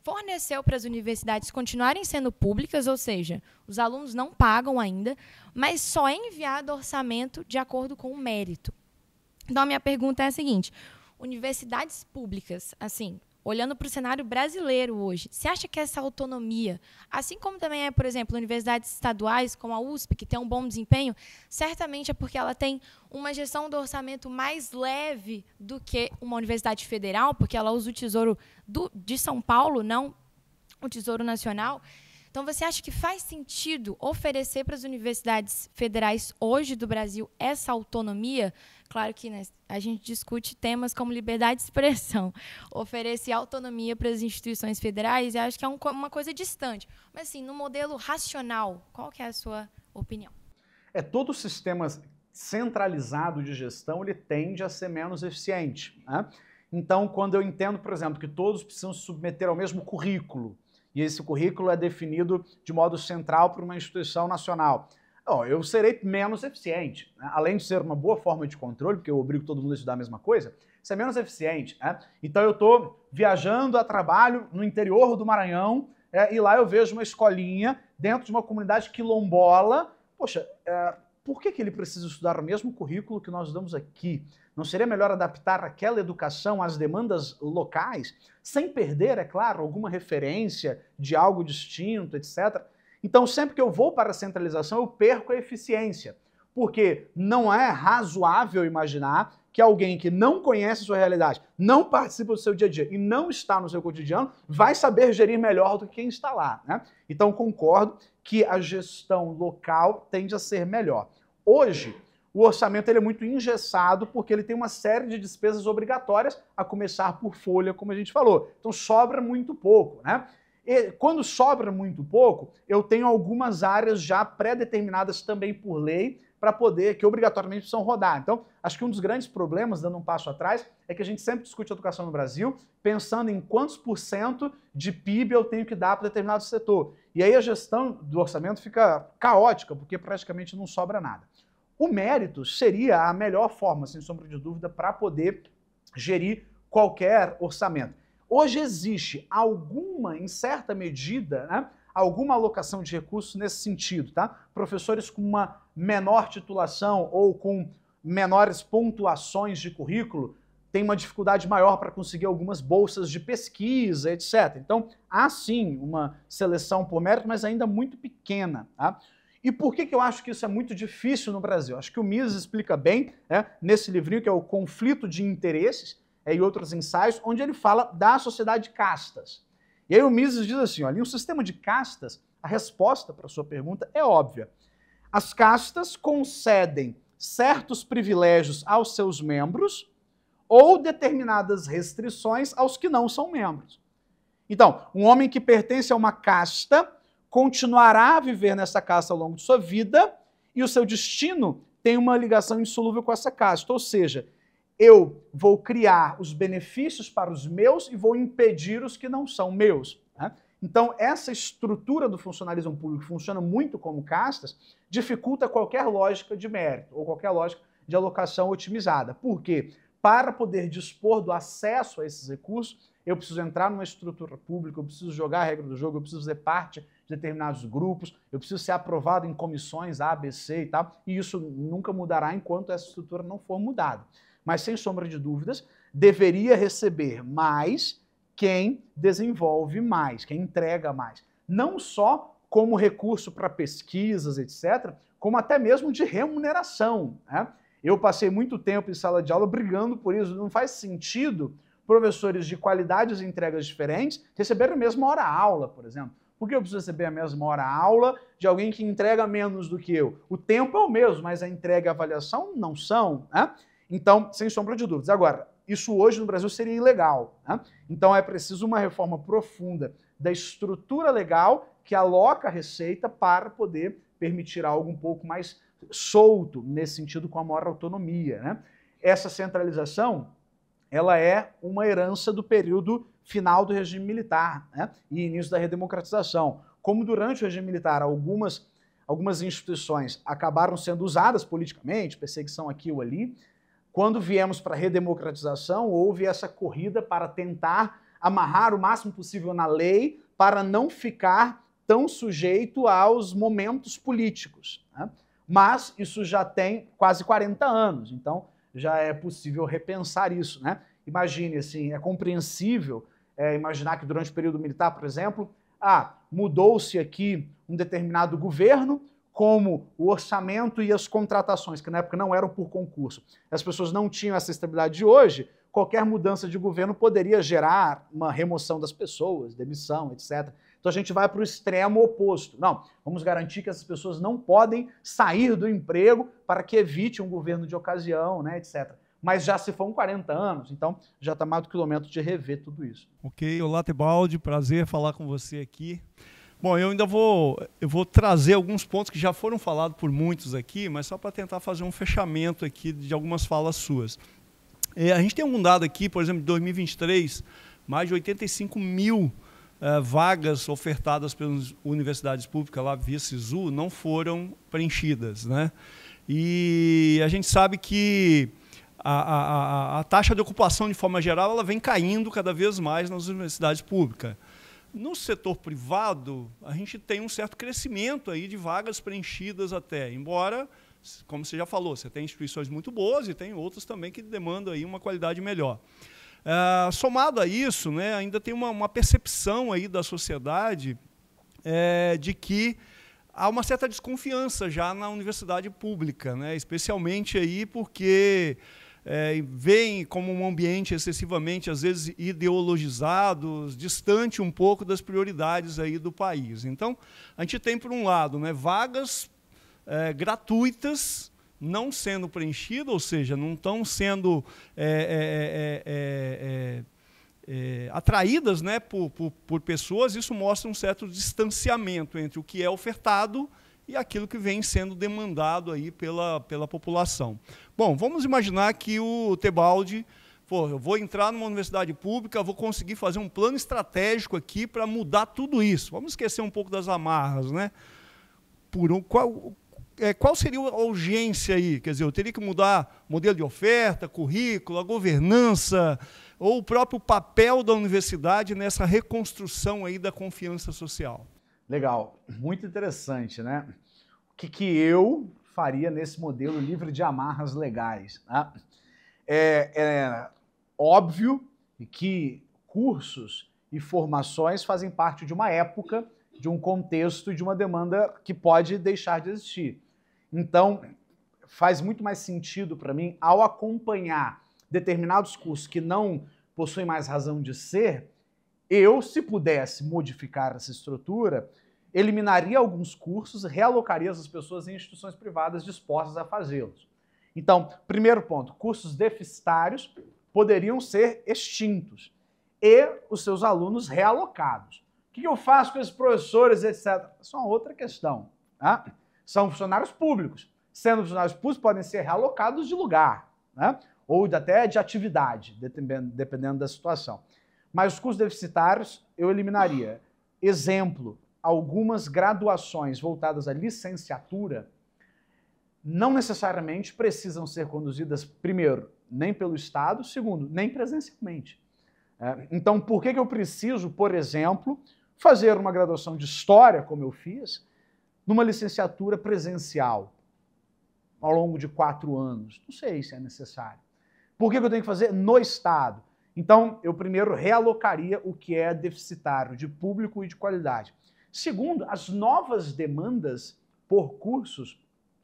forneceu para as universidades continuarem sendo públicas, ou seja, os alunos não pagam ainda, mas só é enviado orçamento de acordo com o mérito. Então, a minha pergunta é a seguinte: universidades públicas, assim, olhando para o cenário brasileiro hoje, você acha que essa autonomia, assim como também por exemplo, universidades estaduais, como a USP, que tem um bom desempenho, certamente é porque ela tem uma gestão do orçamento mais leve do que uma universidade federal, porque ela usa o Tesouro de São Paulo, não o Tesouro Nacional. Então, você acha que faz sentido oferecer para as universidades federais hoje do Brasil essa autonomia? Claro que, né, a gente discute temas como liberdade de expressão. Oferecer autonomia para as instituições federais, eu acho que é uma coisa distante. Mas, assim, no modelo racional, qual que é a sua opinião? Todo sistema centralizado de gestão, ele tende a ser menos eficiente, né? Então, quando eu entendo, por exemplo, que todos precisam se submeter ao mesmo currículo, e esse currículo é definido de modo central por uma instituição nacional, eu serei menos eficiente, né? Além de ser uma boa forma de controle, porque eu obrigo todo mundo a estudar a mesma coisa, isso é menos eficiente, né? Então eu estou viajando a trabalho no interior do Maranhão, e lá eu vejo uma escolinha dentro de uma comunidade quilombola. Poxa, por que ele precisa estudar o mesmo currículo que nós damos aqui? Não seria melhor adaptar aquela educação às demandas locais, sem perder, é claro, alguma referência de algo distinto, etc. Então, sempre que eu vou para a centralização, eu perco a eficiência, porque não é razoável imaginar que alguém que não conhece a sua realidade, não participa do seu dia a dia e não está no seu cotidiano, vai saber gerir melhor do que quem está lá, né? Então, concordo que a gestão local tende a ser melhor. Hoje, o orçamento ele é muito engessado porque ele tem uma série de despesas obrigatórias, a começar por folha, como a gente falou. Então sobra muito pouco, né? E quando sobra muito pouco, eu tenho algumas áreas já pré-determinadas também por lei para poder, que obrigatoriamente precisam rodar. Então, acho que um dos grandes problemas, dando um passo atrás, é que a gente sempre discute educação no Brasil pensando em quantos % de PIB eu tenho que dar para determinado setor. E aí a gestão do orçamento fica caótica, porque praticamente não sobra nada. O mérito seria a melhor forma, sem sombra de dúvida, para poder gerir qualquer orçamento. Hoje existe alguma, em certa medida, né, alguma alocação de recursos nesse sentido, tá? Professores com uma menor titulação ou com menores pontuações de currículo têm uma dificuldade maior para conseguir algumas bolsas de pesquisa, etc. Então, há sim uma seleção por mérito, mas ainda muito pequena, tá? E por que eu acho que isso é muito difícil no Brasil? Acho que o Mises explica bem, né, nesse livrinho que é o Conflito de Interesses, e outros ensaios, onde ele fala da sociedade de castas. E aí o Mises diz assim, olha, em um sistema de castas, a resposta para a sua pergunta é óbvia. As castas concedem certos privilégios aos seus membros ou determinadas restrições aos que não são membros. Então, um homem que pertence a uma casta continuará a viver nessa casta ao longo de sua vida e o seu destino tem uma ligação insolúvel com essa casta, ou seja, eu vou criar os benefícios para os meus e vou impedir os que não são meus, né? Então, essa estrutura do funcionalismo público funciona muito como castas, dificulta qualquer lógica de mérito ou qualquer lógica de alocação otimizada. Por quê? Para poder dispor do acesso a esses recursos, eu preciso entrar numa estrutura pública, eu preciso jogar a regra do jogo, eu preciso fazer parte de determinados grupos, eu preciso ser aprovado em comissões A, B, C e tal, e isso nunca mudará enquanto essa estrutura não for mudada. Mas, sem sombra de dúvidas, deveria receber mais quem desenvolve mais, quem entrega mais. Não só como recurso para pesquisas, etc., como até mesmo de remuneração, né? Eu passei muito tempo em sala de aula brigando por isso. Não faz sentido professores de qualidades e entregas diferentes receberem a mesma hora-aula, por exemplo. Por que eu preciso receber a mesma hora-aula de alguém que entrega menos do que eu? O tempo é o mesmo, mas a entrega e a avaliação não são, né? Então, sem sombra de dúvidas. Agora, isso hoje no Brasil seria ilegal, né? Então é preciso uma reforma profunda da estrutura legal que aloca a receita para poder permitir algo um pouco mais solto, nesse sentido, com a maior autonomia, né? Essa centralização, ela é uma herança do período final do regime militar, né, e início da redemocratização. Como durante o regime militar algumas instituições acabaram sendo usadas politicamente, perseguição aqui ou ali, quando viemos para a redemocratização, houve essa corrida para tentar amarrar o máximo possível na lei para não ficar tão sujeito aos momentos políticos, né? Mas isso já tem quase 40 anos, então já é possível repensar isso, né? Imagine, assim, é compreensível imaginar que durante o período militar, por exemplo, mudou-se aqui um determinado governo, como o orçamento e as contratações, que na época não eram por concurso. As pessoas não tinham essa estabilidade de hoje, qualquer mudança de governo poderia gerar uma remoção das pessoas, demissão, etc. Então a gente vai para o extremo oposto. Não, vamos garantir que essas pessoas não podem sair do emprego para que evite um governo de ocasião, né, etc. Mas já se foram 40 anos, então já está mais do que o momento de rever tudo isso. Ok, olá Tebaldi, prazer falar com você aqui. Bom, eu ainda vou trazer alguns pontos que já foram falados por muitos aqui, mas só para tentar fazer um fechamento aqui de algumas falas suas. A gente tem um dado aqui, por exemplo, de 2023, mais de 85 mil vagas ofertadas pelas universidades públicas lá via SISU não foram preenchidas, né? E a gente sabe que a taxa de ocupação, de forma geral, ela vem caindo cada vez mais nas universidades públicas. No setor privado, a gente tem um certo crescimento aí de vagas preenchidas até, embora, como você já falou, você tem instituições muito boas e tem outras também que demandam aí uma qualidade melhor. Somado a isso, né, ainda tem uma percepção aí da sociedade de que há uma certa desconfiança já na universidade pública, né, especialmente aí porque veem como um ambiente excessivamente, às vezes, ideologizado, distante um pouco das prioridades aí do país. Então, a gente tem, por um lado, né, vagas gratuitas não sendo preenchidas, ou seja, não estão sendo atraídas, né, por pessoas. Isso mostra um certo distanciamento entre o que é ofertado e aquilo que vem sendo demandado aí pela população. Bom, vamos imaginar que o Tebaldi, eu vou entrar numa universidade pública, vou conseguir fazer um plano estratégico aqui para mudar tudo isso. Vamos esquecer um pouco das amarras, né? Qual seria a urgência aí? Quer dizer, eu teria que mudar modelo de oferta, currículo, a governança, ou o próprio papel da universidade nessa reconstrução aí da confiança social? Legal, muito interessante, né? O que eu faria nesse modelo livre de amarras legais? Né? É óbvio que cursos e formações fazem parte de uma época, de um contexto e de uma demanda que pode deixar de existir. Então, faz muito mais sentido para mim, ao acompanhar determinados cursos que não possuem mais razão de ser, eu, se pudesse modificar essa estrutura, eliminaria alguns cursos e realocaria essas pessoas em instituições privadas dispostas a fazê-los. Então, primeiro ponto, cursos deficitários poderiam ser extintos e os seus alunos realocados. O que eu faço com esses professores, etc.? Isso é uma outra questão. Né? São funcionários públicos. Sendo funcionários públicos, podem ser realocados de lugar, né? Ou até de atividade, dependendo da situação. Mas os cursos deficitários eu eliminaria. Exemplo, algumas graduações voltadas à licenciatura não necessariamente precisam ser conduzidas, primeiro, nem pelo Estado, segundo, nem presencialmente. Então, por que eu preciso, por exemplo, fazer uma graduação de História, como eu fiz, numa licenciatura presencial, ao longo de 4 anos? Não sei se é necessário. Por que eu tenho que fazer no Estado? Então, eu primeiro realocaria o que é deficitário, de público e de qualidade. Segundo, as novas demandas por cursos,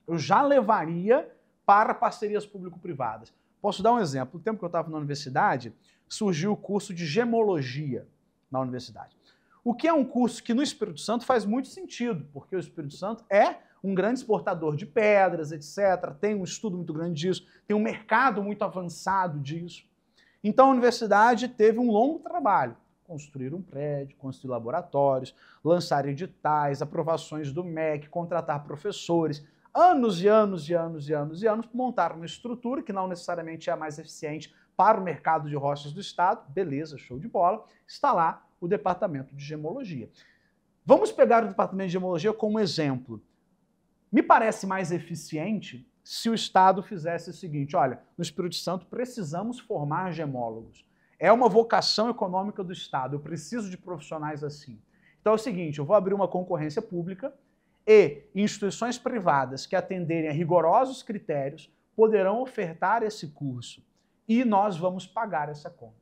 eu já levaria para parcerias público-privadas. Posso dar um exemplo? No tempo que eu estava na universidade, surgiu o curso de gemologia na universidade. O que é um curso que no Espírito Santo faz muito sentido, porque o Espírito Santo é um grande exportador de pedras, etc., tem um estudo muito grande disso, tem um mercado muito avançado disso. Então a universidade teve um longo trabalho. Construir um prédio, construir laboratórios, lançar editais, aprovações do MEC, contratar professores, anos e anos e anos e anos e anos, montar uma estrutura que não necessariamente é a mais eficiente para o mercado de roças do Estado, beleza, show de bola, está lá o Departamento de Gemologia. Vamos pegar o Departamento de Gemologia como exemplo. Me parece mais eficiente se o Estado fizesse o seguinte, olha, no Espírito Santo precisamos formar gemólogos. É uma vocação econômica do Estado, eu preciso de profissionais assim. Então é o seguinte, eu vou abrir uma concorrência pública e instituições privadas que atenderem a rigorosos critérios poderão ofertar esse curso e nós vamos pagar essa conta.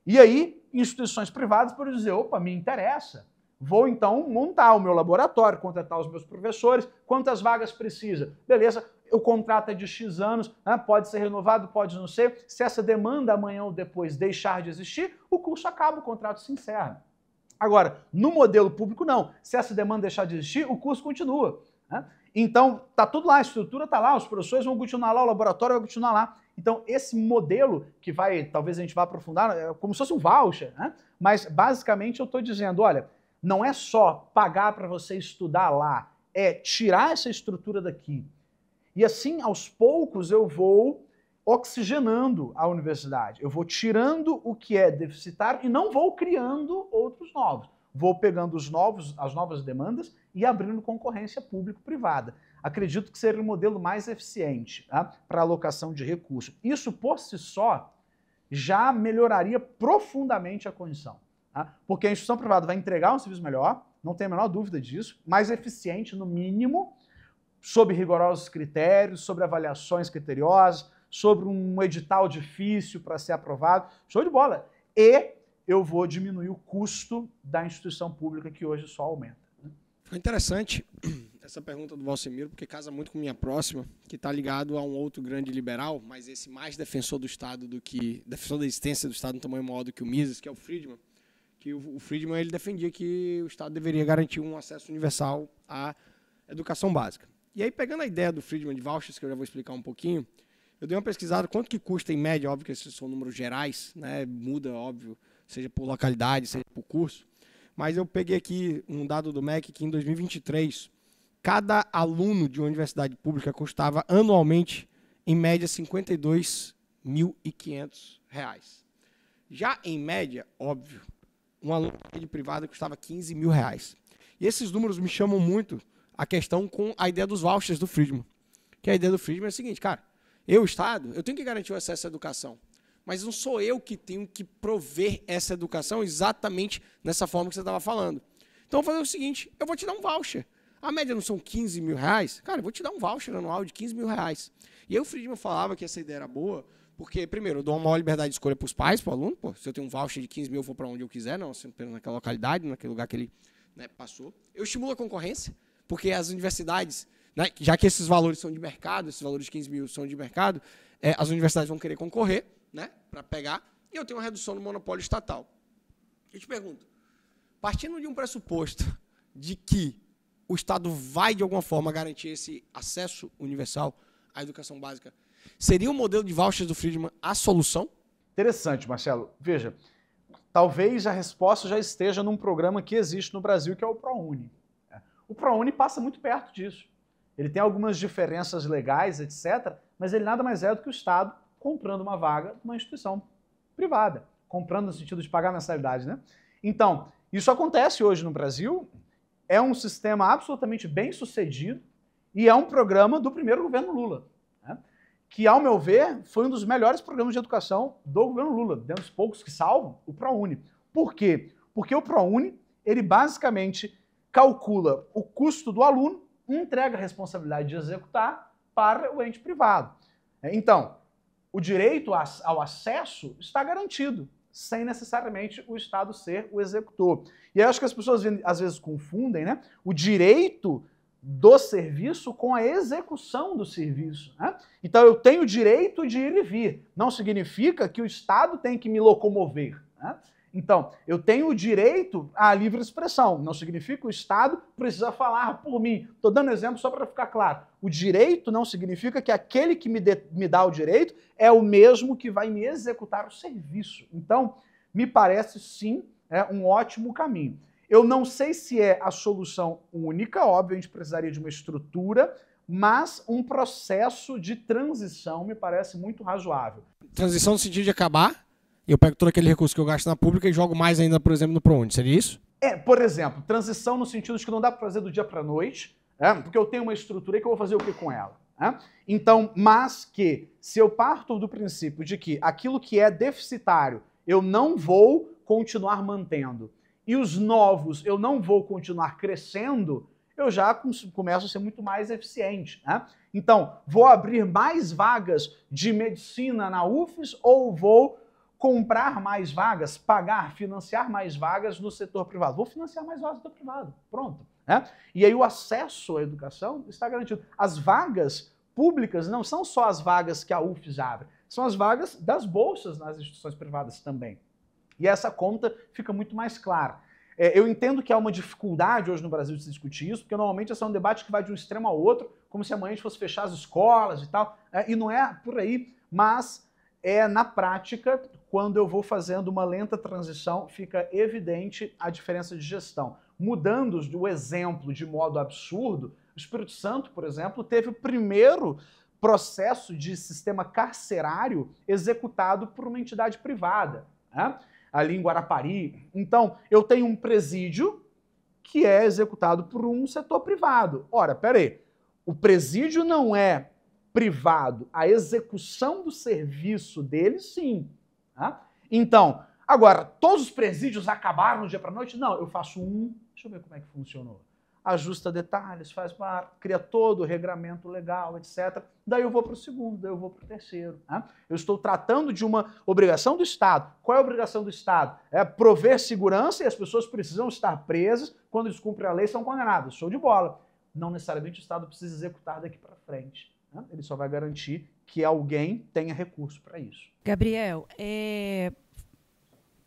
E aí, instituições privadas podem dizer, opa, me interessa, vou então montar o meu laboratório, contratar os meus professores, quantas vagas precisa? Beleza, o contrato é de X anos, né? Pode ser renovado, pode não ser. Se essa demanda amanhã ou depois deixar de existir, o curso acaba, o contrato se encerra. Agora, no modelo público, não. Se essa demanda deixar de existir, o curso continua. Né? Então, está tudo lá, a estrutura está lá, os professores vão continuar lá, o laboratório vai continuar lá. Então, esse modelo que vai, talvez a gente vá aprofundar, é como se fosse um voucher, né? Mas basicamente eu estou dizendo, olha, não é só pagar para você estudar lá, é tirar essa estrutura daqui. E assim, aos poucos, eu vou oxigenando a universidade. Eu vou tirando o que é deficitário e não vou criando outros novos. Vou pegando as novas demandas e abrindo concorrência público-privada. Acredito que seria o modelo mais eficiente, tá, para alocação de recursos. Isso, por si só, já melhoraria profundamente a condição. Tá? Porque a instituição privada vai entregar um serviço melhor, não tem a menor dúvida disso, mais eficiente, no mínimo, sob rigorosos critérios, sobre avaliações criteriosas, sobre um edital difícil para ser aprovado. Show de bola! E eu vou diminuir o custo da instituição pública, que hoje só aumenta. Ficou interessante essa pergunta do Valcemiro, porque casa muito com minha próxima, que está ligado a um outro grande liberal, mas esse mais defensor do Estado do que... defensor da existência do Estado no tamanho maior do que o Mises, que é o Friedman. Que o Friedman ele defendia que o Estado deveria garantir um acesso universal à educação básica. E aí, pegando a ideia do Friedman de vouchers, que eu já vou explicar um pouquinho, eu dei uma pesquisada quanto que custa em média, óbvio que esses são números gerais, né? Muda, óbvio, seja por localidade, seja por curso, mas eu peguei aqui um dado do MEC que em 2023, cada aluno de uma universidade pública custava anualmente, em média, R$ 52.500. Já em média, óbvio, um aluno de privada custava R$ 15.000. E esses números me chamam muito a questão com a ideia dos vouchers do Friedman. Que a ideia do Friedman é a seguinte, cara, eu, Estado, eu tenho que garantir o acesso à educação, mas não sou eu que tenho que prover essa educação exatamente nessa forma que você estava falando. Então, eu vou fazer o seguinte, eu vou te dar um voucher. A média não são R$ 15.000? Cara, eu vou te dar um voucher anual de R$ 15.000. E aí o Friedman falava que essa ideia era boa, porque, primeiro, eu dou uma maior liberdade de escolha para os pais, para o aluno. Pô, se eu tenho um voucher de 15 mil, eu vou para onde eu quiser, não, apenas naquela localidade, naquele lugar que ele, né, passou. Eu estimulo a concorrência, porque as universidades, né, já que esses valores são de mercado, esses valores de 15 mil são de mercado, as universidades vão querer concorrer, né, para pegar, e eu tenho uma redução do monopólio estatal. Eu te pergunto, partindo de um pressuposto de que o Estado vai, de alguma forma, garantir esse acesso universal à educação básica, seria o modelo de vouchers do Friedman a solução? Interessante, Marcelo. Veja, talvez a resposta já esteja num programa que existe no Brasil, que é o ProUni. O ProUni passa muito perto disso. Ele tem algumas diferenças legais, etc., mas ele nada mais é do que o Estado comprando uma vaga numa instituição privada. Comprando no sentido de pagar mensalidade, né? Então, isso acontece hoje no Brasil, é um sistema absolutamente bem sucedido e é um programa do primeiro governo Lula, né? Que, ao meu ver, foi um dos melhores programas de educação do governo Lula, dentre os poucos que salvam, o ProUni. Por quê? Porque o ProUni, ele basicamente calcula o custo do aluno e entrega a responsabilidade de executar para o ente privado. Então, o direito ao acesso está garantido, sem necessariamente o Estado ser o executor. E eu acho que as pessoas às vezes confundem, né, o direito do serviço com a execução do serviço, né? Então eu tenho o direito de ir e vir, não significa que o Estado tem que me locomover, né? Então, eu tenho o direito à livre expressão, não significa que o Estado precisa falar por mim. Estou dando exemplo só para ficar claro. O direito não significa que aquele que me dá o direito é o mesmo que vai me executar o serviço. Então, me parece sim um ótimo caminho. Eu não sei se é a solução única, óbvio, a gente precisaria de uma estrutura, mas um processo de transição me parece muito razoável. Transição no sentido de acabar, eu pego todo aquele recurso que eu gasto na pública e jogo mais ainda, por exemplo, no ProUni. Seria isso? Por exemplo, transição no sentido de que não dá para fazer do dia para a noite, porque eu tenho uma estrutura aí que eu vou fazer o que com ela? Então, mas que se eu parto do princípio de que aquilo que é deficitário eu não vou continuar mantendo e os novos eu não vou continuar crescendo, eu já começo a ser muito mais eficiente. Então, vou abrir mais vagas de medicina na UFES ou vou comprar mais vagas, pagar, financiar mais vagas no setor privado? Vou financiar mais vagas no setor privado. Pronto. E aí o acesso à educação está garantido. As vagas públicas não são só as vagas que a UFES abre, são as vagas das bolsas nas instituições privadas também. E essa conta fica muito mais clara. Eu entendo que há uma dificuldade hoje no Brasil de se discutir isso, porque normalmente esse é um debate que vai de um extremo ao outro, como se amanhã a gente fosse fechar as escolas e tal, e não é por aí, mas na prática, quando eu vou fazendo uma lenta transição, fica evidente a diferença de gestão. Mudando o exemplo de modo absurdo, o Espírito Santo, por exemplo, teve o primeiro processo de sistema carcerário executado por uma entidade privada, ali em Guarapari. Então, eu tenho um presídio que é executado por um setor privado. Ora, peraí, o presídio não é privado, a execução do serviço dele, sim. Então, agora, todos os presídios acabaram do dia para a noite? Não, eu faço deixa eu ver como é que funcionou. Ajusta detalhes, cria todo o regramento legal, etc. Daí eu vou para o segundo, daí eu vou para o terceiro. Eu estou tratando de uma obrigação do Estado. Qual é a obrigação do Estado? É prover segurança e as pessoas precisam estar presas, quando descumprem a lei são condenadas. Show de bola. Não necessariamente o Estado precisa executar daqui para frente. Ele só vai garantir que alguém tenha recurso para isso. Gabriel,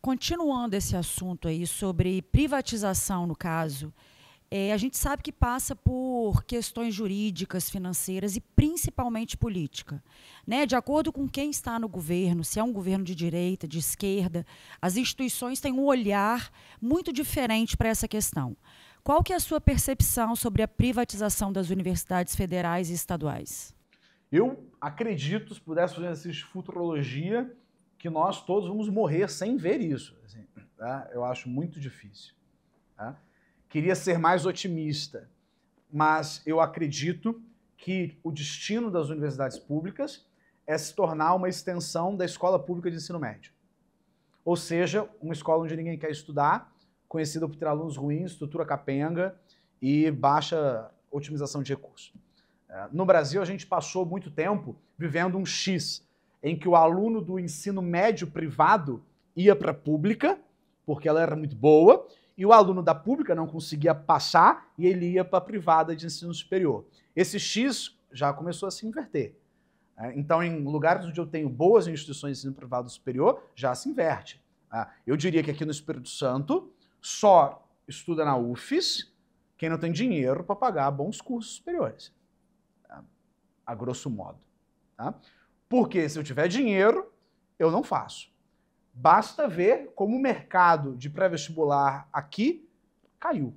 continuando esse assunto aí sobre privatização, no caso, a gente sabe que passa por questões jurídicas, financeiras e principalmente política. De acordo com quem está no governo, se é um governo de direita, de esquerda, as instituições têm um olhar muito diferente para essa questão. Qual que é a sua percepção sobre a privatização das universidades federais e estaduais? Eu acredito, se pudesse fazer exercício de futurologia, que nós todos vamos morrer sem ver isso. Assim, eu acho muito difícil. Queria ser mais otimista, mas eu acredito que o destino das universidades públicas é se tornar uma extensão da escola pública de ensino médio. Ou seja, uma escola onde ninguém quer estudar, conhecida por ter alunos ruins, estrutura capenga e baixa otimização de recursos. No Brasil, a gente passou muito tempo vivendo um X, em que o aluno do ensino médio privado ia para a pública, porque ela era muito boa, e o aluno da pública não conseguia passar e ele ia para a privada de ensino superior. Esse X já começou a se inverter. Então, em lugares onde eu tenho boas instituições de ensino privado superior, já se inverte. Eu diria que aqui no Espírito Santo, só estuda na UFES quem não tem dinheiro para pagar bons cursos superiores. A grosso modo. Porque se eu tiver dinheiro, eu não faço. Basta ver como o mercado de pré-vestibular aqui caiu.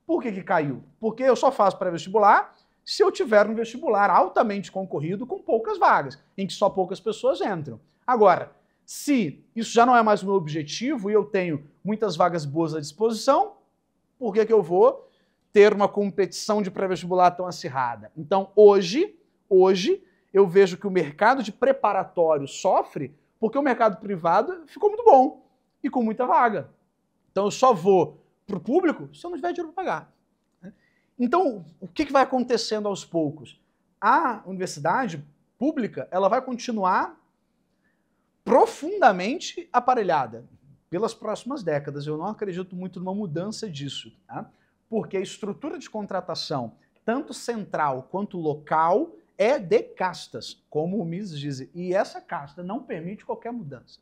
Por que caiu? Porque eu só faço pré-vestibular se eu tiver um vestibular altamente concorrido com poucas vagas, em que só poucas pessoas entram. Agora, se isso já não é mais o meu objetivo e eu tenho muitas vagas boas à disposição, por que eu vou ter uma competição de pré-vestibular tão acirrada? Então, hoje, eu vejo que o mercado de preparatório sofre porque o mercado privado ficou muito bom e com muita vaga. Então, eu só vou para o público se eu não tiver dinheiro para pagar. Então, o que vai acontecendo aos poucos? A universidade pública ela vai continuar profundamente aparelhada pelas próximas décadas. Eu não acredito muito numa mudança disso, porque a estrutura de contratação, tanto central quanto local, é de castas, como o Mises diz, e essa casta não permite qualquer mudança.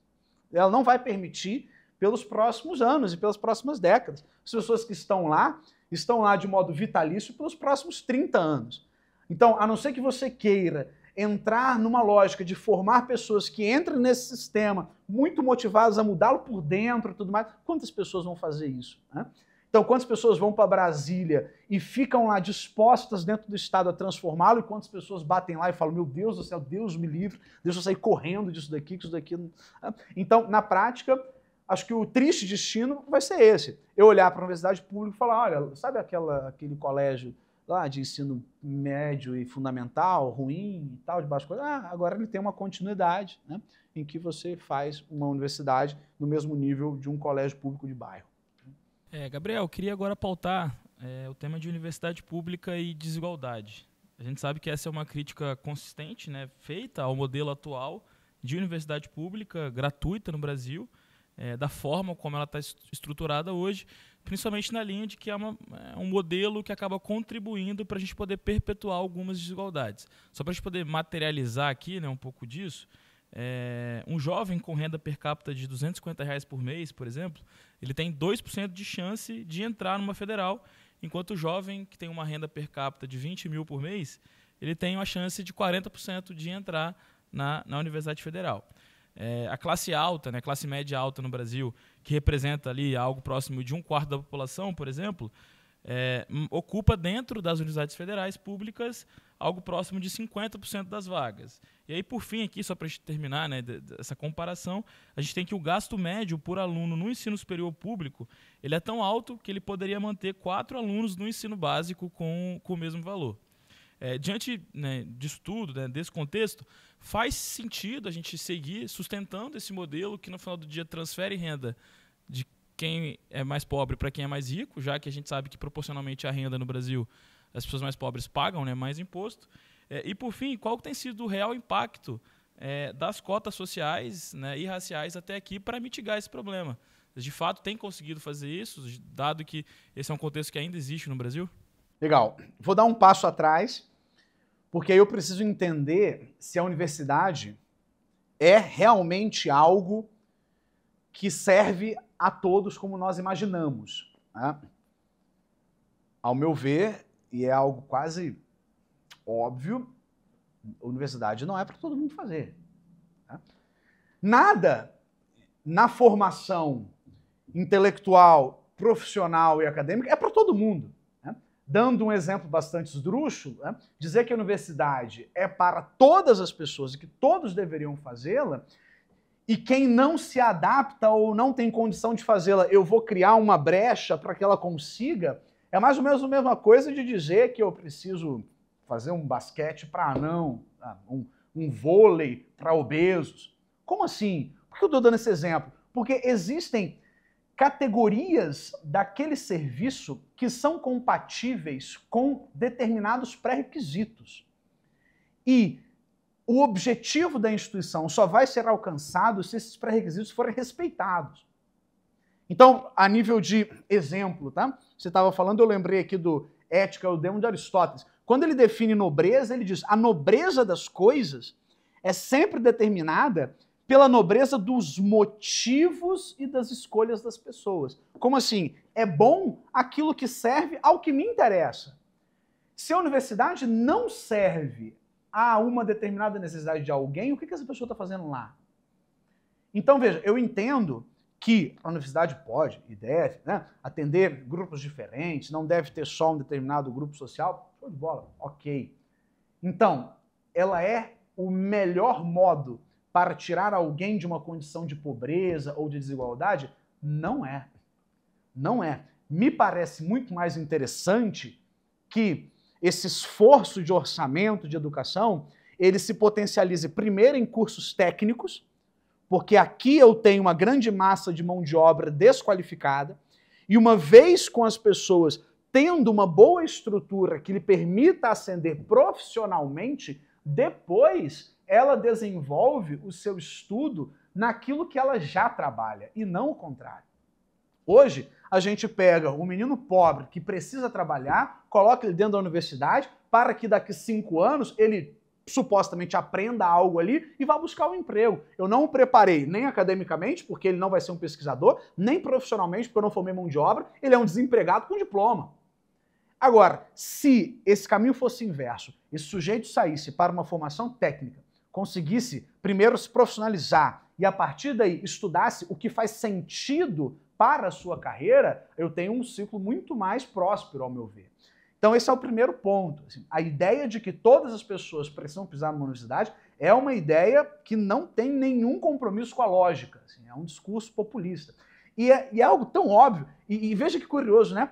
Ela não vai permitir pelos próximos anos e pelas próximas décadas. As pessoas que estão lá de modo vitalício pelos próximos 30 anos. Então, a não ser que você queira entrar numa lógica de formar pessoas que entrem nesse sistema muito motivadas a mudá-lo por dentro e tudo mais, quantas pessoas vão fazer isso? Então, quantas pessoas vão para Brasília e ficam lá dispostas dentro do Estado a transformá-lo, e quantas pessoas batem lá e falam, meu Deus do céu, Deus me livre, deixa eu sair correndo disso daqui, que isso daqui... Então, na prática, acho que o triste destino vai ser esse. Eu olhar para a universidade pública e falar, olha, sabe aquele colégio lá de ensino médio e fundamental, ruim e tal, de baixo coisa? Agora ele tem uma continuidade, né, em que você faz uma universidade no mesmo nível de um colégio público de bairro. Gabriel, eu queria agora pautar o tema de universidade pública e desigualdade. A gente sabe que essa é uma crítica consistente, né, feita ao modelo atual de universidade pública gratuita no Brasil, da forma como ela está estruturada hoje, principalmente na linha de que é um modelo que acaba contribuindo para a gente poder perpetuar algumas desigualdades. Só para a gente poder materializar aqui, né, um pouco disso, um jovem com renda per capita de R$250 por mês, por exemplo, ele tem 2% de chance de entrar numa federal, enquanto o jovem que tem uma renda per capita de 20 mil por mês, ele tem uma chance de 40% de entrar na Universidade Federal. A classe alta, né, a classe média alta no Brasil, que representa ali algo próximo de 1/4 da população, por exemplo, ocupa dentro das universidades federais públicas algo próximo de 50% das vagas. E aí, por fim, aqui, só para a gente terminar, né, essa comparação, a gente tem que o gasto médio por aluno no ensino superior público ele é tão alto que ele poderia manter 4 alunos no ensino básico com o mesmo valor. Diante, né, disso tudo, né, desse contexto, faz sentido a gente seguir sustentando esse modelo que, no final do dia, transfere renda de quem é mais pobre para quem é mais rico, já que a gente sabe que, proporcionalmente à renda no Brasil, as pessoas mais pobres pagam, né, mais imposto. E, por fim, qual tem sido o real impacto das cotas sociais, né, e raciais até aqui para mitigar esse problema? De fato, tem conseguido fazer isso, dado que esse é um contexto que ainda existe no Brasil? Legal. Vou dar um passo atrás, porque aí eu preciso entender se a universidade é realmente algo que serve a todos como nós imaginamos, né? Ao meu ver, e é algo quase óbvio, a universidade não é para todo mundo fazer, né? Nada na formação intelectual, profissional e acadêmica é para todo mundo. Dando um exemplo bastante esdrúxulo, né, dizer que a universidade é para todas as pessoas e que todos deveriam fazê-la, e quem não se adapta ou não tem condição de fazê-la, eu vou criar uma brecha para que ela consiga, é mais ou menos a mesma coisa de dizer que eu preciso fazer um basquete para anão, um vôlei para obesos. Como assim? Por que eu estou dando esse exemplo? Porque existem categorias daquele serviço que são compatíveis com determinados pré-requisitos. E o objetivo da instituição só vai ser alcançado se esses pré-requisitos forem respeitados. Então, a nível de exemplo, tá? Você estava falando, eu lembrei aqui do Ética, o Demo de Aristóteles. Quando ele define nobreza, ele diz: a nobreza das coisas é sempre determinada pela nobreza dos motivos e das escolhas das pessoas. Como assim? É bom aquilo que serve ao que me interessa. Se a universidade não serve a uma determinada necessidade de alguém, o que essa pessoa está fazendo lá? Então, veja, eu entendo que a universidade pode e deve, né, atender grupos diferentes, não deve ter só um determinado grupo social. Show de bola, ok. Então, ela é o melhor modo para tirar alguém de uma condição de pobreza ou de desigualdade? Não é. Não é. Me parece muito mais interessante que esse esforço de orçamento de educação, ele se potencialize primeiro em cursos técnicos, porque aqui eu tenho uma grande massa de mão de obra desqualificada, e uma vez com as pessoas tendo uma boa estrutura que lhe permita ascender profissionalmente, depois ela desenvolve o seu estudo naquilo que ela já trabalha, e não o contrário. Hoje, a gente pega um menino pobre que precisa trabalhar, coloca ele dentro da universidade, para que daqui 5 anos ele supostamente aprenda algo ali e vá buscar um emprego. Eu não o preparei nem academicamente, porque ele não vai ser um pesquisador, nem profissionalmente, porque eu não formei mão de obra, ele é um desempregado com diploma. Agora, se esse caminho fosse inverso, esse sujeito saísse para uma formação técnica, conseguisse primeiro se profissionalizar e a partir daí estudasse o que faz sentido para a sua carreira, eu tenho um ciclo muito mais próspero, ao meu ver. Então esse é o primeiro ponto. Assim, a ideia de que todas as pessoas precisam pisar numa universidade é uma ideia que não tem nenhum compromisso com a lógica. Assim, é um discurso populista. E é algo tão óbvio, e veja que curioso, né?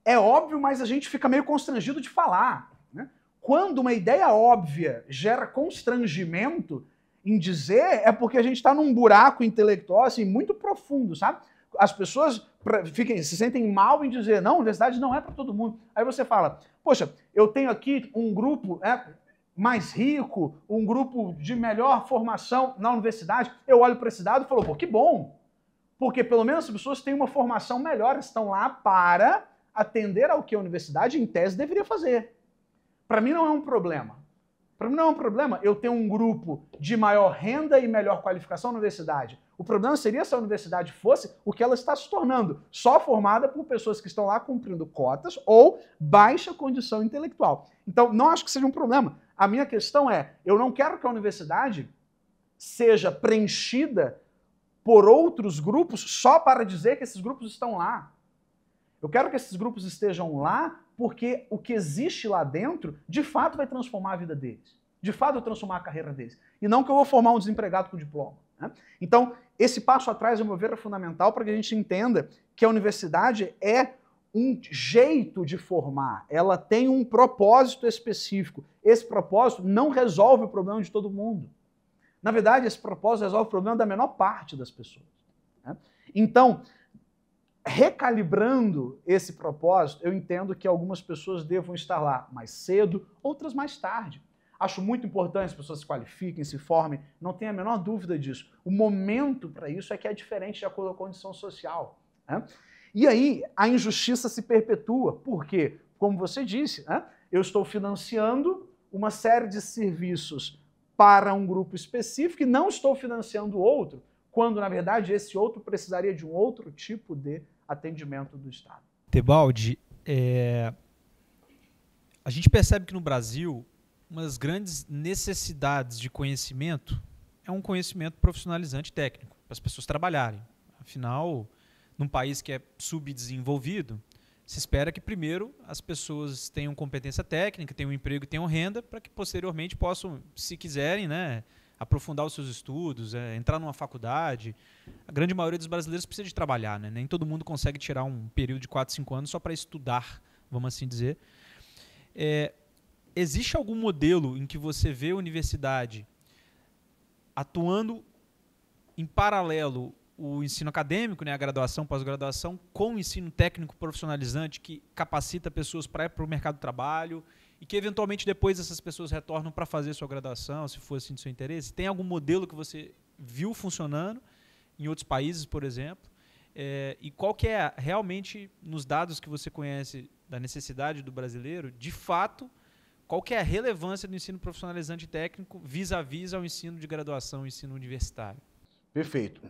É óbvio, mas a gente fica meio constrangido de falar. Né? Quando uma ideia óbvia gera constrangimento em dizer, é porque a gente está num buraco intelectual assim, muito profundo, sabe? As pessoas se sentem mal em dizer, não, a universidade não é para todo mundo. Aí você fala, poxa, eu tenho aqui um grupo mais rico, um grupo de melhor formação na universidade. Eu olho para esse dado e falo, pô, que bom. Porque pelo menos as pessoas têm uma formação melhor, estão lá para atender ao que a universidade, em tese, deveria fazer. Para mim não é um problema. Para mim não é um problema eu ter um grupo de maior renda e melhor qualificação na universidade. O problema seria se a universidade fosse o que ela está se tornando, só formada por pessoas que estão lá cumprindo cotas ou baixa condição intelectual. Então, não acho que seja um problema. A minha questão é, eu não quero que a universidade seja preenchida por outros grupos só para dizer que esses grupos estão lá. Eu quero que esses grupos estejam lá porque o que existe lá dentro, de fato, vai transformar a vida deles. De fato, vai transformar a carreira deles. E não que eu vou formar um desempregado com diploma. Né? Então, esse passo atrás, ao meu ver, é fundamental para que a gente entenda que a universidade é um jeito de formar. Ela tem um propósito específico. Esse propósito não resolve o problema de todo mundo. Na verdade, esse propósito resolve o problema da menor parte das pessoas. Né? Então, recalibrando esse propósito, eu entendo que algumas pessoas devam estar lá mais cedo, outras mais tarde. Acho muito importante que as pessoas se qualifiquem, se formem, não tenho a menor dúvida disso. O momento para isso é que é diferente de acordo com a condição social. Né? E aí a injustiça se perpetua. Por quê? Como você disse, né? Eu estou financiando uma série de serviços para um grupo específico e não estou financiando outro, quando, na verdade, esse outro precisaria de um outro tipo de atendimento do Estado. Tebaldi, a gente percebe que no Brasil uma das grandes necessidades de conhecimento é um conhecimento profissionalizante técnico, para as pessoas trabalharem. Afinal, num país que é subdesenvolvido, se espera que primeiro as pessoas tenham competência técnica, tenham emprego e tenham renda, para que posteriormente possam, se quiserem, né, aprofundar os seus estudos, entrar numa faculdade. A grande maioria dos brasileiros precisa de trabalhar, né? Nem todo mundo consegue tirar um período de 4, 5 anos só para estudar, vamos assim dizer. Existe algum modelo em que você vê a universidade atuando em paralelo o ensino acadêmico, né, a graduação, pós-graduação, com o ensino técnico profissionalizante que capacita pessoas para ir para o mercado de trabalho e que eventualmente depois essas pessoas retornam para fazer sua graduação, se for assim do seu interesse? Tem algum modelo que você viu funcionando em outros países, por exemplo? E qual que é realmente, nos dados que você conhece da necessidade do brasileiro, de fato, qual que é a relevância do ensino profissionalizante técnico vis-à-vis ao ensino de graduação, ao ensino universitário? Perfeito.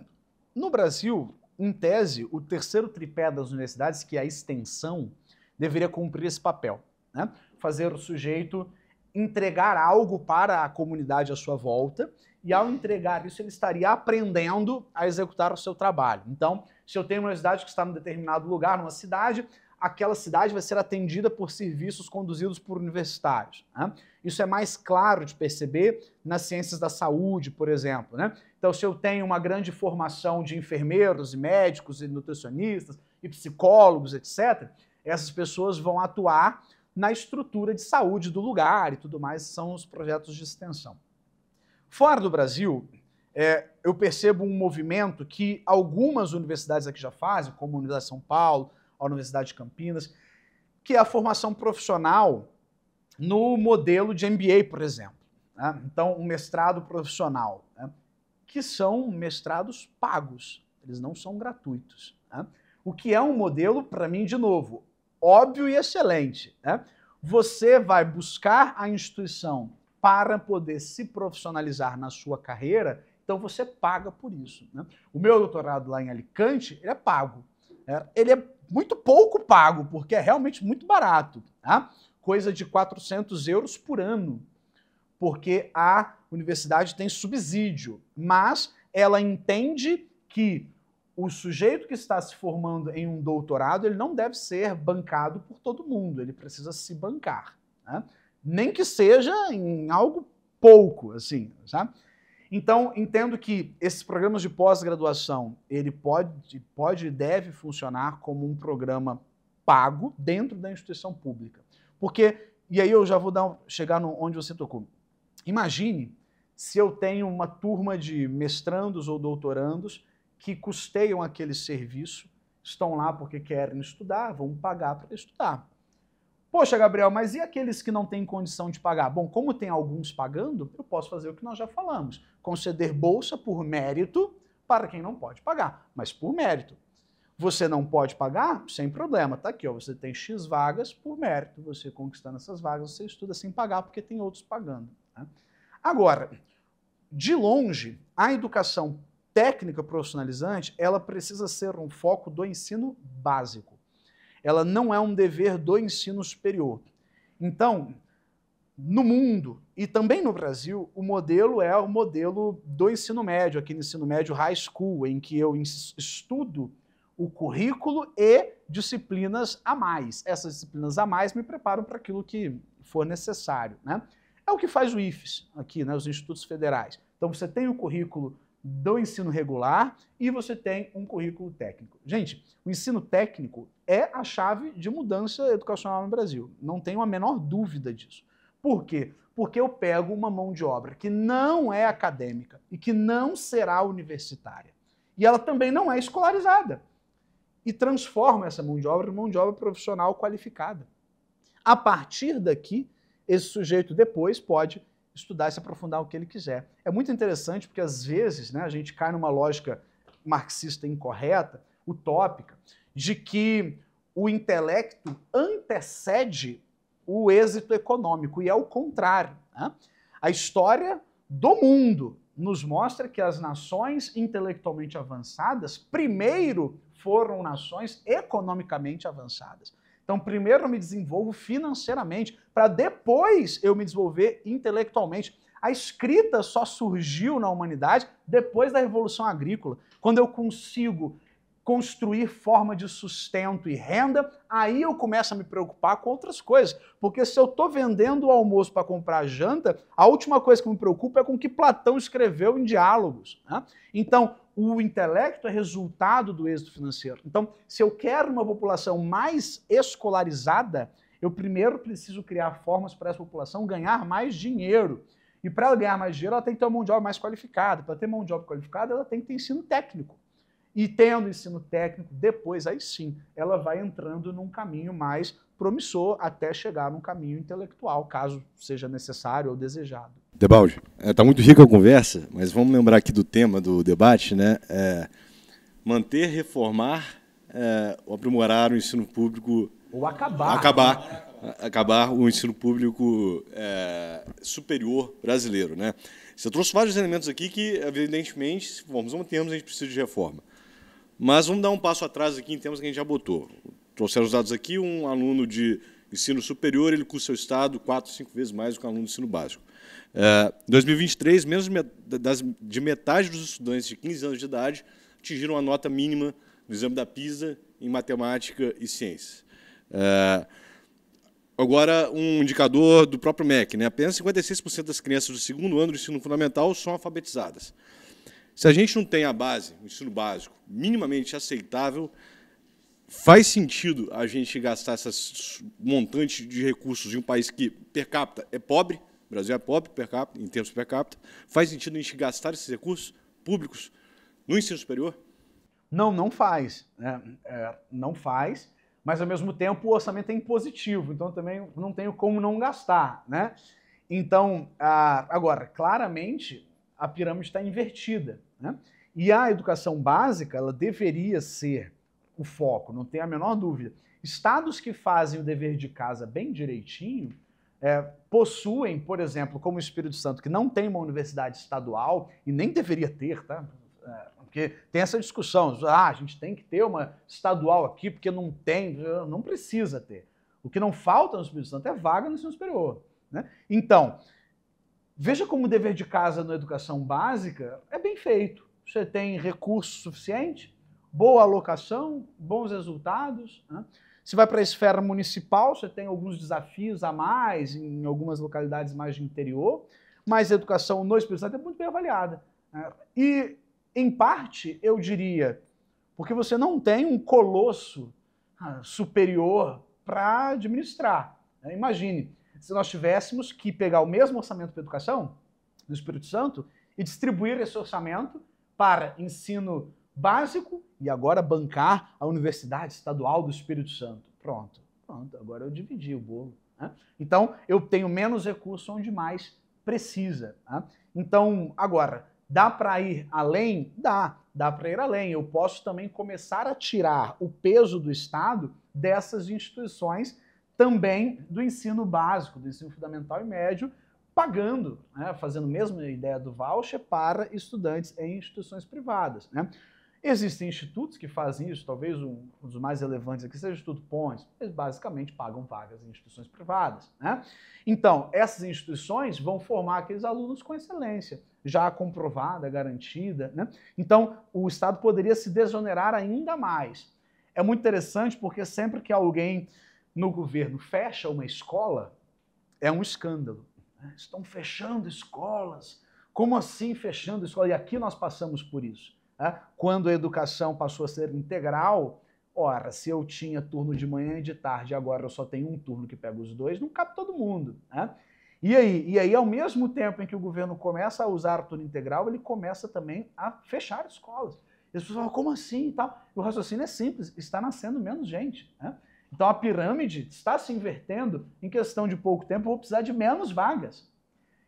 No Brasil, em tese, o terceiro tripé das universidades, que é a extensão, deveria cumprir esse papel. Né? Fazer o sujeito entregar algo para a comunidade à sua volta, e ao entregar isso, ele estaria aprendendo a executar o seu trabalho. Então, se eu tenho uma universidade que está em um determinado lugar, numa cidade, aquela cidade vai ser atendida por serviços conduzidos por universitários. Né? Isso é mais claro de perceber nas ciências da saúde, por exemplo. Né? Então, se eu tenho uma grande formação de enfermeiros, e médicos, e nutricionistas, e psicólogos, etc., essas pessoas vão atuar na estrutura de saúde do lugar e tudo mais, são os projetos de extensão. Fora do Brasil, eu percebo um movimento que algumas universidades aqui já fazem, como a Universidade de São Paulo, a Universidade de Campinas, que é a formação profissional no modelo de MBA, por exemplo. Né? Então, um mestrado profissional, né? Que são mestrados pagos, eles não são gratuitos. Né? O que é um modelo, para mim, de novo, óbvio e excelente. Né? Você vai buscar a instituição para poder se profissionalizar na sua carreira, então você paga por isso. Né? O meu doutorado lá em Alicante, ele é pago. Ele é muito pouco pago, porque é realmente muito barato. Tá? Coisa de 400 euros por ano, porque a universidade tem subsídio, mas ela entende que o sujeito que está se formando em um doutorado, ele não deve ser bancado por todo mundo, ele precisa se bancar, né? Nem que seja em algo pouco, assim, sabe? Então, entendo que esses programas de pós-graduação, ele pode e deve funcionar como um programa pago dentro da instituição pública. Porque, e aí eu já vou chegar onde você tocou. Imagine se eu tenho uma turma de mestrandos ou doutorandos que custeiam aquele serviço, estão lá porque querem estudar, vão pagar para estudar. Poxa, Gabriel, mas e aqueles que não têm condição de pagar? Bom, como tem alguns pagando, eu posso fazer o que nós já falamos, conceder bolsa por mérito para quem não pode pagar, mas por mérito. Você não pode pagar? Sem problema, tá aqui, ó, você tem X vagas por mérito, você conquistando essas vagas, você estuda sem pagar porque tem outros pagando, né? Agora, de longe, a educação técnica profissionalizante, ela precisa ser um foco do ensino básico. Ela não é um dever do ensino superior. Então, no mundo e também no Brasil, o modelo é o modelo do ensino médio, aqui no ensino médio high school, em que eu estudo o currículo e disciplinas a mais. Essas disciplinas a mais me preparam para aquilo que for necessário, né? É o que faz o IFES aqui, né, os institutos federais. Então você tem o currículo do ensino regular e você tem um currículo técnico. Gente, o ensino técnico é a chave de mudança educacional no Brasil. Não tenho a menor dúvida disso. Por quê? Porque eu pego uma mão de obra que não é acadêmica e que não será universitária. E ela também não é escolarizada. E transformo essa mão de obra em mão de obra profissional qualificada. A partir daqui, esse sujeito depois pode estudar e se aprofundar o que ele quiser. É muito interessante porque, às vezes, né, a gente cai numa lógica marxista incorreta, utópica, de que o intelecto antecede o êxito econômico, e é o contrário, né? A história do mundo nos mostra que as nações intelectualmente avançadas primeiro foram nações economicamente avançadas. Então, primeiro eu me desenvolvo financeiramente, para depois eu me desenvolver intelectualmente. A escrita só surgiu na humanidade depois da Revolução Agrícola. Quando eu consigo construir forma de sustento e renda, aí eu começo a me preocupar com outras coisas. Porque se eu estou vendendo o almoço para comprar janta, a última coisa que me preocupa é com o que Platão escreveu em Diálogos, né? Então, o intelecto é resultado do êxito financeiro. Então, se eu quero uma população mais escolarizada, eu primeiro preciso criar formas para essa população ganhar mais dinheiro. E para ela ganhar mais dinheiro, ela tem que ter uma mão de obra mais qualificada. Para ter mão de obra qualificada, ela tem que ter ensino técnico. E tendo ensino técnico, depois, aí sim, ela vai entrando num caminho mais promissor até chegar num caminho intelectual, caso seja necessário ou desejado. Debalde, está muito rica a conversa, mas vamos lembrar aqui do tema do debate, né? Manter, reformar ou aprimorar o ensino público... Ou acabar. Acabar o ensino público superior brasileiro, né? Você trouxe vários elementos aqui que, evidentemente, se formos a termos, a gente precisa de reforma. Mas vamos dar um passo atrás aqui em termos que a gente já botou. Trouxeram os dados aqui, um aluno de ensino superior, ele custa ao Estado 4, 5 vezes mais do que um aluno de ensino básico. Em 2023, menos de metade dos estudantes de 15 anos de idade atingiram a nota mínima no exame da PISA em matemática e ciências. Agora, um indicador do próprio MEC, né? Apenas 56% das crianças do segundo ano do ensino fundamental são alfabetizadas. Se a gente não tem a base, o ensino básico, minimamente aceitável, faz sentido a gente gastar essas montantes de recursos em um país que, per capita, é pobre, o Brasil é pobre per capita, em termos per capita, faz sentido a gente gastar esses recursos públicos no ensino superior? Não, não faz. Não faz, mas, ao mesmo tempo, o orçamento é impositivo, então também não tenho como não gastar, né? Então, agora, claramente, a pirâmide está invertida, né? E a educação básica, ela deveria ser o foco, não tem a menor dúvida. Estados que fazem o dever de casa bem direitinho possuem, por exemplo, como o Espírito Santo, que não tem uma universidade estadual, e nem deveria ter, tá? Porque tem essa discussão, a gente tem que ter uma estadual aqui, porque não tem, não precisa ter. O que não falta no Espírito Santo é vaga no ensino superior, né? Então, veja como o dever de casa na educação básica é bem feito. Você tem recurso suficiente, boa alocação, bons resultados, né? Se vai para a esfera municipal, você tem alguns desafios a mais em algumas localidades mais de interior, mas a educação no Espírito Santo é muito bem avaliada, né? E, em parte, eu diria, porque você não tem um colosso superior para administrar, né? Imagine, se nós tivéssemos que pegar o mesmo orçamento para a educação do Espírito Santo e distribuir esse orçamento para ensino básico e agora bancar a Universidade Estadual do Espírito Santo. Pronto, agora eu dividi o bolo, né? Então, eu tenho menos recurso onde mais precisa, né? Então, agora, dá para ir além? Dá para ir além. Eu posso também começar a tirar o peso do Estado dessas instituições também do ensino básico, do ensino fundamental e médio, pagando, né, fazendo a mesma ideia do voucher para estudantes em instituições privadas, né? Existem institutos que fazem isso, talvez um dos mais relevantes aqui seja o Instituto Pontes, eles basicamente pagam vagas em instituições privadas, né? Então, essas instituições vão formar aqueles alunos com excelência, já comprovada, garantida, né? Então, o Estado poderia se desonerar ainda mais. É muito interessante porque sempre que alguém no governo fecha uma escola, é um escândalo. Estão fechando escolas. Como assim fechando escolas? E aqui nós passamos por isso. Quando a educação passou a ser integral, ora, se eu tinha turno de manhã e de tarde, agora eu só tenho um turno que pega os dois, não cabe todo mundo, né? E aí, ao mesmo tempo em que o governo começa a usar o turno integral, ele começa também a fechar escolas. E as pessoas falam, como assim? E tal. O raciocínio é simples, está nascendo menos gente, né? Então a pirâmide está se invertendo, em questão de pouco tempo eu vou precisar de menos vagas.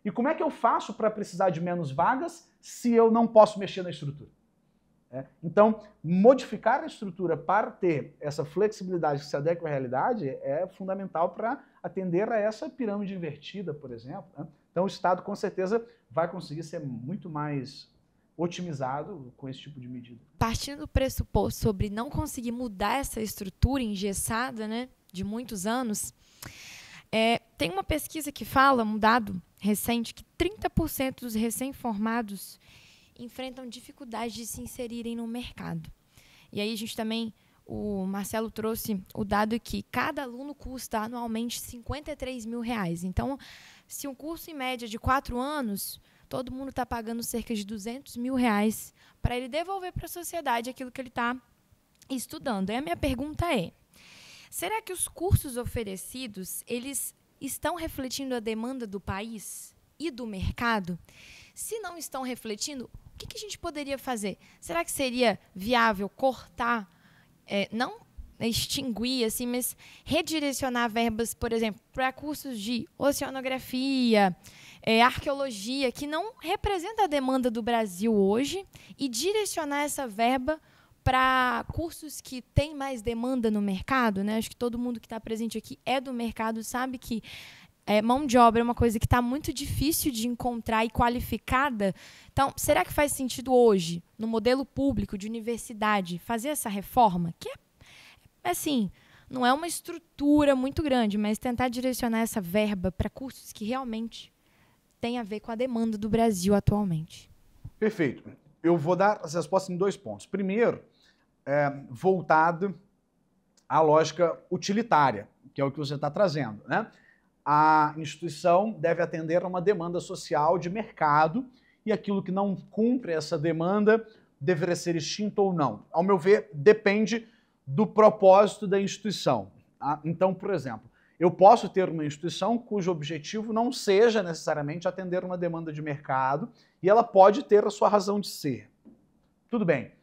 E como é que eu faço para precisar de menos vagas se eu não posso mexer na estrutura? Então, modificar a estrutura para ter essa flexibilidade que se adequa à realidade é fundamental para atender a essa pirâmide invertida, por exemplo, né? Então o Estado com certeza vai conseguir ser muito mais otimizado com esse tipo de medida. Partindo do pressuposto sobre não conseguir mudar essa estrutura engessada, né, de muitos anos, tem uma pesquisa que fala, um dado recente, que 30% dos recém-formados enfrentam dificuldade de se inserirem no mercado. E aí a gente também, o Marcelo trouxe o dado que cada aluno custa anualmente R$53 mil. Então, se um curso em média de 4 anos, todo mundo está pagando cerca de R$200 mil para ele devolver para a sociedade aquilo que ele está estudando. E a minha pergunta é, será que os cursos oferecidos, eles estão refletindo a demanda do país e do mercado? Se não estão refletindo, o que a gente poderia fazer? Será que seria viável cortar, não extinguir, assim, mas redirecionar verbas, por exemplo, para cursos de oceanografia, arqueologia, que não representa a demanda do Brasil hoje, e direcionar essa verba para cursos que têm mais demanda no mercado, né? Acho que todo mundo que está presente aqui é do mercado, sabe que mão de obra é uma coisa que está muito difícil de encontrar e qualificada. Então, será que faz sentido hoje, no modelo público de universidade, fazer essa reforma? Que assim, não é uma estrutura muito grande, mas tentar direcionar essa verba para cursos que realmente têm a ver com a demanda do Brasil atualmente. Perfeito. Eu vou dar as respostas em 2 pontos. Primeiro, voltado à lógica utilitária, que é o que você está trazendo, né? A instituição deve atender a uma demanda social de mercado e aquilo que não cumpre essa demanda deveria ser extinto ou não. Ao meu ver, depende do propósito da instituição. Então, por exemplo, eu posso ter uma instituição cujo objetivo não seja necessariamente atender uma demanda de mercado e ela pode ter a sua razão de ser. Tudo bem.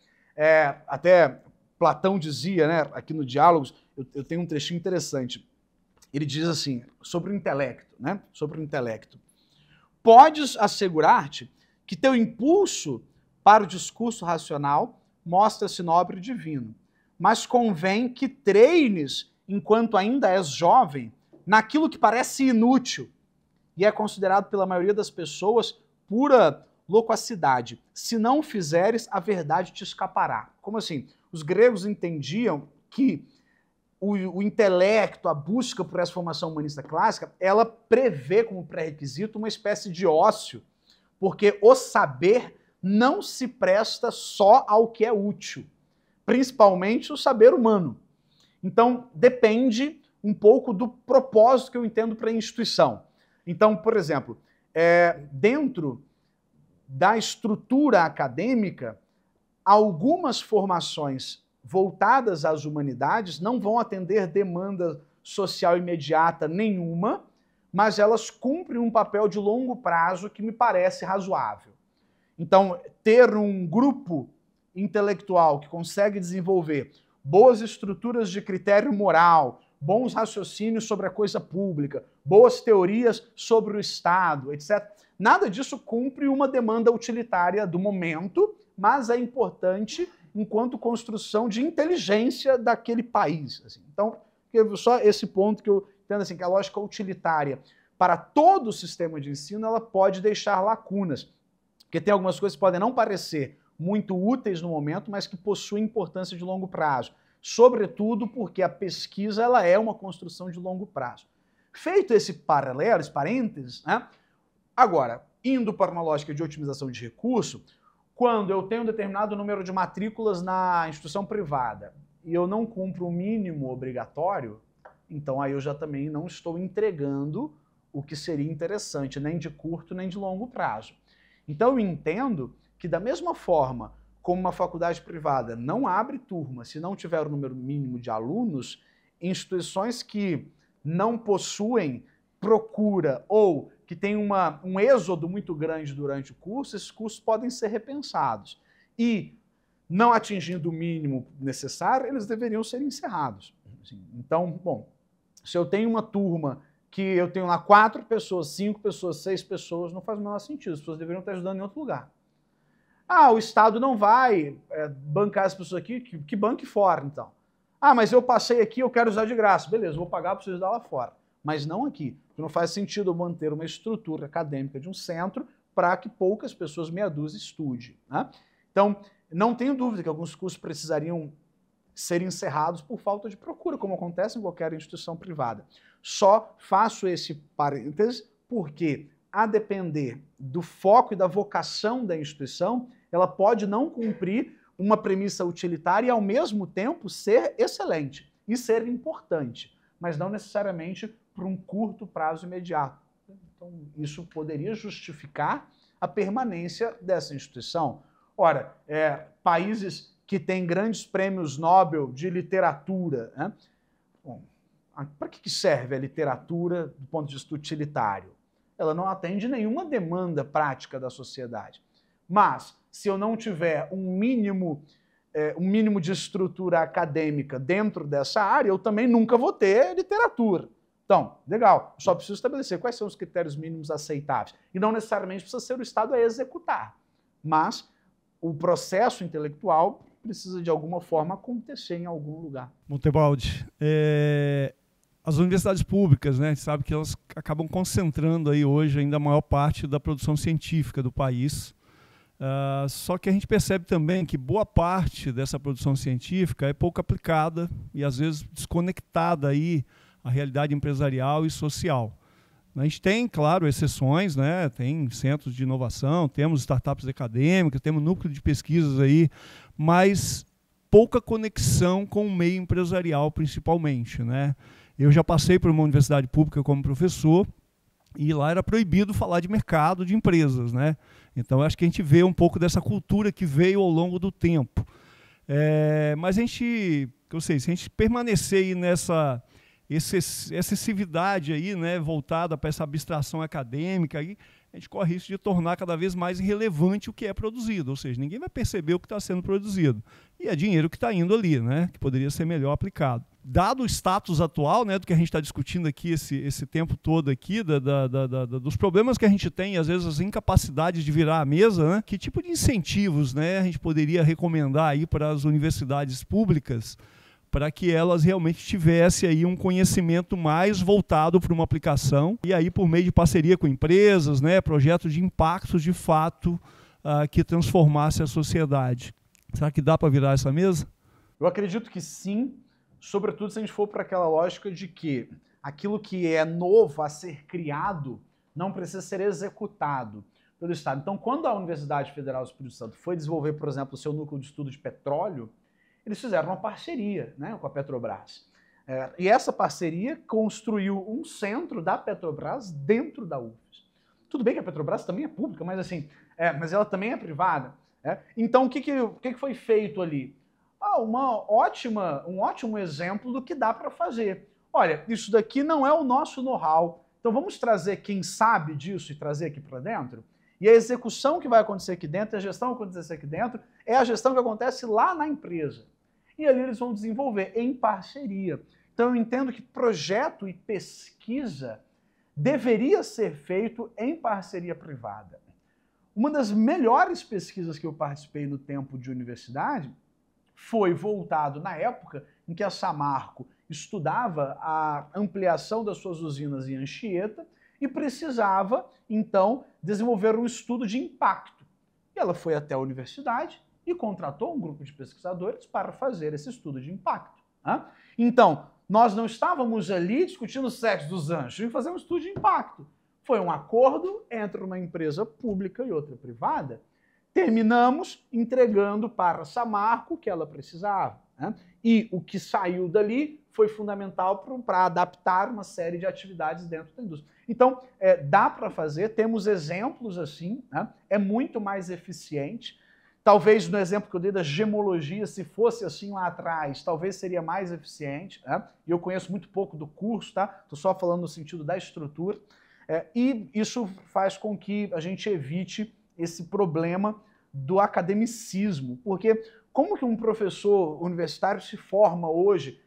Até Platão dizia, né, aqui no Diálogos, eu tenho um trechinho interessante. Ele diz assim, sobre o intelecto, né? Sobre o intelecto. Podes assegurar-te que teu impulso para o discurso racional mostra-se nobre e divino, mas convém que treines, enquanto ainda és jovem, naquilo que parece inútil e é considerado pela maioria das pessoas pura loquacidade. Se não o fizeres, a verdade te escapará. Como assim? Os gregos entendiam que o intelecto, a busca por essa formação humanista clássica, ela prevê como pré-requisito uma espécie de ócio, porque o saber não se presta só ao que é útil, principalmente o saber humano. Então, depende um pouco do propósito que eu entendo para a instituição. Então, por exemplo, dentro da estrutura acadêmica, algumas formações voltadas às humanidades não vão atender demanda social imediata nenhuma, mas elas cumprem um papel de longo prazo que me parece razoável. Então, ter um grupo intelectual que consegue desenvolver boas estruturas de critério moral, bons raciocínios sobre a coisa pública, boas teorias sobre o Estado, etc. Nada disso cumpre uma demanda utilitária do momento, mas é importante enquanto construção de inteligência daquele país. Assim. Então, só esse ponto que eu entendo assim, que a lógica utilitária para todo o sistema de ensino ela pode deixar lacunas, porque tem algumas coisas que podem não parecer muito úteis no momento, mas que possuem importância de longo prazo. Sobretudo porque a pesquisa ela é uma construção de longo prazo. Feito esse paralelo, esse parênteses, né? Agora, indo para uma lógica de otimização de recurso, quando eu tenho um determinado número de matrículas na instituição privada e eu não cumpro o mínimo obrigatório, então aí eu já também não estou entregando o que seria interessante, nem de curto nem de longo prazo. Então eu entendo que da mesma forma como uma faculdade privada não abre turma se não tiver o número mínimo de alunos, instituições que não possuem procura ou que têm um êxodo muito grande durante o curso, esses cursos podem ser repensados. E, não atingindo o mínimo necessário, eles deveriam ser encerrados. Então, bom, se eu tenho uma turma que eu tenho lá 4 pessoas, 5 pessoas, 6 pessoas, não faz o menor sentido, as pessoas deveriam estar ajudando em outro lugar. Ah, o Estado não vai bancar as pessoas aqui, que banque fora, então. Ah, mas eu passei aqui, eu quero usar de graça. Beleza, vou pagar para vocês dar lá fora. Mas não aqui. Não faz sentido eu manter uma estrutura acadêmica de um centro para que poucas pessoas, meia dúzia, estudem. Né? Então, não tenho dúvida que alguns cursos precisariam ser encerrados por falta de procura, como acontece em qualquer instituição privada. Só faço esse parêntese porque, a depender do foco e da vocação da instituição, ela pode não cumprir uma premissa utilitária e, ao mesmo tempo, ser excelente e ser importante, mas não necessariamente por um curto prazo imediato. Então, isso poderia justificar a permanência dessa instituição. Ora, países que têm grandes prêmios Nobel de literatura, né? Bom, para que serve a literatura do ponto de vista utilitário? Ela não atende nenhuma demanda prática da sociedade. Mas, se eu não tiver um mínimo de estrutura acadêmica dentro dessa área, eu também nunca vou ter literatura. Então, legal, só preciso estabelecer quais são os critérios mínimos aceitáveis. E não necessariamente precisa ser o Estado a executar. Mas o processo intelectual precisa, de alguma forma, acontecer em algum lugar. Montebaldi, as universidades públicas, né, a gente sabe que elas acabam concentrando aí hoje ainda a maior parte da produção científica do país. Só que a gente percebe também que boa parte dessa produção científica é pouco aplicada e às vezes desconectada aí à realidade empresarial e social. A gente tem, claro, exceções, né? Tem centros de inovação, temos startups acadêmicas, temos núcleo de pesquisas aí, mas pouca conexão com o meio empresarial, principalmente, né? Eu já passei por uma universidade pública como professor e lá era proibido falar de mercado, de empresas, né? Então, acho que a gente vê um pouco dessa cultura que veio ao longo do tempo. Mas a gente, se a gente permanecer aí nessa excessividade aí, né, voltada para essa abstração acadêmica, aí, a gente corre risco de tornar cada vez mais irrelevante o que é produzido, ou seja, ninguém vai perceber o que está sendo produzido. E é dinheiro que está indo ali, né, que poderia ser melhor aplicado. Dado o status atual, né, do que a gente está discutindo aqui esse tempo todo aqui, dos problemas que a gente tem, às vezes as incapacidades de virar a mesa, né, que tipo de incentivos, né, a gente poderia recomendar aí para as universidades públicas para que elas realmente tivessem aí um conhecimento mais voltado para uma aplicação e aí por meio de parceria com empresas, né, projetos de impacto de fato que transformasse a sociedade. Será que dá para virar essa mesa? Eu acredito que sim, sobretudo se a gente for para aquela lógica de que aquilo que é novo a ser criado não precisa ser executado pelo Estado. Então, quando a Universidade Federal do Espírito Santo foi desenvolver, por exemplo, o seu núcleo de estudo de petróleo, eles fizeram uma parceria, né, com a Petrobras. E essa parceria construiu um centro da Petrobras dentro da UFES. Tudo bem que a Petrobras também é pública, mas assim, mas ela também é privada. Então, o que foi feito ali? Um ótimo exemplo do que dá para fazer. Olha, isso daqui não é o nosso know-how, então vamos trazer quem sabe disso e trazer aqui para dentro? E a execução que vai acontecer aqui dentro, a gestão que vai acontecer aqui dentro, é a gestão que acontece lá na empresa. E ali eles vão desenvolver em parceria. Então eu entendo que projeto e pesquisa deveria ser feito em parceria privada. Uma das melhores pesquisas que eu participei no tempo de universidade foi voltado na época em que a Samarco estudava a ampliação das suas usinas em Anchieta e precisava, então, desenvolver um estudo de impacto. E ela foi até a universidade e contratou um grupo de pesquisadores para fazer esse estudo de impacto. Então, nós não estávamos ali discutindo o sexo dos anjos, e fazer um estudo de impacto. Foi um acordo entre uma empresa pública e outra privada. Terminamos entregando para a Samarco o que ela precisava. E o que saiu dali foi fundamental para adaptar uma série de atividades dentro da indústria. Então, dá para fazer, temos exemplos assim, é muito mais eficiente. Talvez no exemplo que eu dei da gemologia, se fosse assim lá atrás, talvez seria mais eficiente. E eu conheço muito pouco do curso, tá? Estou só falando no sentido da estrutura. E isso faz com que a gente evite esse problema do academicismo. Porque como que um professor universitário se forma hoje?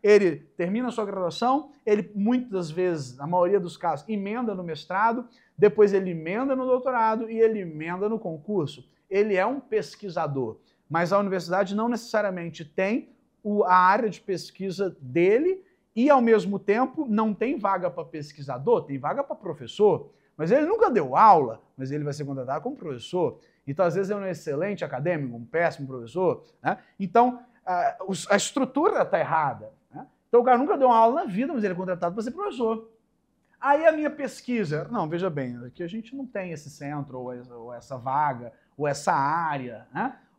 Ele termina a sua graduação, ele muitas vezes, na maioria dos casos, emenda no mestrado, depois ele emenda no doutorado e ele emenda no concurso. Ele é um pesquisador, mas a universidade não necessariamente tem a área de pesquisa dele e, ao mesmo tempo, não tem vaga para pesquisador, tem vaga para professor. Mas ele nunca deu aula, mas ele vai ser contratado como professor. Então, às vezes, é um excelente acadêmico, um péssimo professor. Então, a estrutura está errada. Então, o cara nunca deu uma aula na vida, mas ele é contratado para ser professor. Aí a minha pesquisa, não, veja bem, aqui a gente não tem esse centro, ou essa vaga, ou essa área,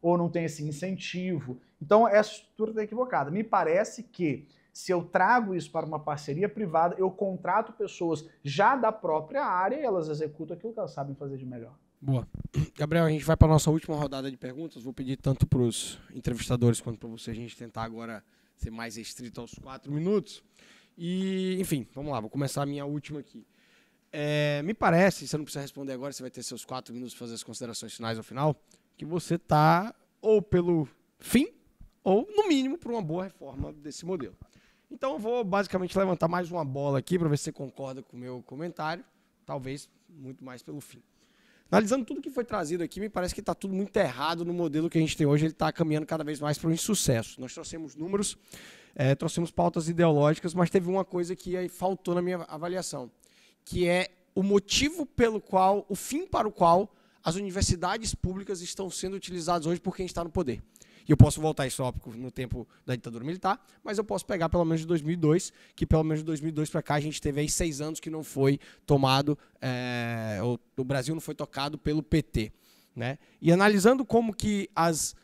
ou não tem esse incentivo. Então, essa estrutura está equivocada. Me parece que, se eu trago isso para uma parceria privada, eu contrato pessoas já da própria área e elas executam aquilo que elas sabem fazer de melhor. Boa. Gabriel, a gente vai para a nossa última rodada de perguntas. Vou pedir tanto para os entrevistadores quanto para você a gente tentar agora ser mais restrito aos 4 minutos. E, enfim, vamos lá, vou começar a minha última aqui. Me parece, você não precisa responder agora, você vai ter seus 4 minutos para fazer as considerações finais ao final, que você está ou pelo fim, ou, no mínimo, por uma boa reforma desse modelo. Então, eu vou basicamente levantar mais uma bola aqui para ver se você concorda com o meu comentário, talvez muito mais pelo fim. Analisando tudo que foi trazido aqui, me parece que está tudo muito errado no modelo que a gente tem hoje, ele está caminhando cada vez mais para o insucesso. Nós trouxemos números, trouxemos pautas ideológicas, mas teve uma coisa que aí faltou na minha avaliação, que é o motivo pelo qual, o fim para o qual as universidades públicas estão sendo utilizadas hoje por quem está no poder. E eu posso voltar isso no tempo da ditadura militar, mas eu posso pegar pelo menos de 2002, que pelo menos de 2002 para cá a gente teve aí 6 anos que não foi tomado, o Brasil não foi tocado pelo PT. Né? E analisando como que as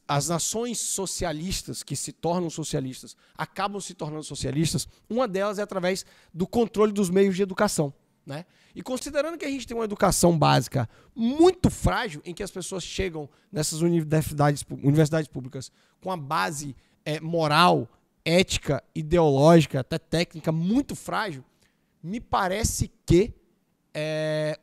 nações socialistas que se tornam socialistas acabam se tornando socialistas, uma delas é através do controle dos meios de educação. Né? E considerando que a gente tem uma educação básica muito frágil, em que as pessoas chegam nessas universidades públicas com a base moral, ética, ideológica, até técnica muito frágil, me parece que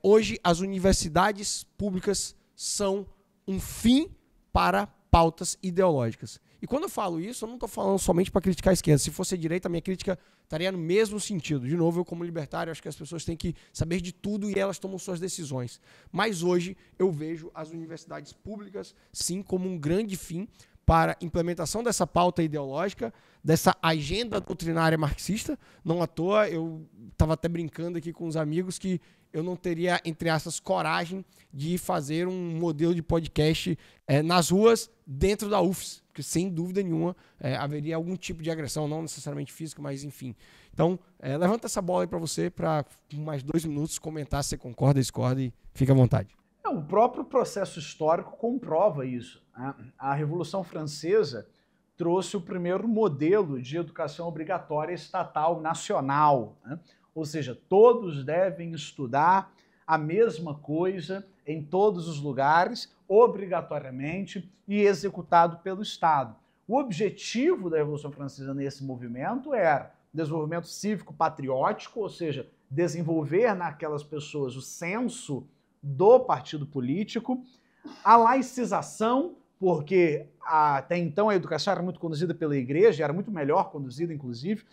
hoje as universidades públicas são um fim para pautas ideológicas. E quando eu falo isso, eu não estou falando somente para criticar a esquerda. Se fosse a direita, a minha crítica estaria no mesmo sentido. De novo, eu como libertário, acho que as pessoas têm que saber de tudo e elas tomam suas decisões. Mas hoje eu vejo as universidades públicas, sim, como um grande fim para a implementação dessa pauta ideológica, dessa agenda doutrinária marxista. Não à toa, eu estava até brincando aqui com os amigos que eu não teria, entre aspas, coragem de fazer um modelo de podcast nas ruas dentro da UFES, porque sem dúvida nenhuma haveria algum tipo de agressão, não necessariamente física, mas enfim. Então, levanta essa bola aí para você, para mais 2 minutos comentar se você concorda, discorda e fica à vontade. O próprio processo histórico comprova isso. A Revolução Francesa trouxe o primeiro modelo de educação obrigatória estatal nacional, né? Ou seja, todos devem estudar a mesma coisa em todos os lugares, obrigatoriamente e executado pelo Estado. O objetivo da Revolução Francesa nesse movimento era desenvolvimento cívico-patriótico, ou seja, desenvolver naquelas pessoas o senso do partido político, a laicização, porque até então a educação era muito conduzida pela igreja, era muito melhor conduzida, inclusive,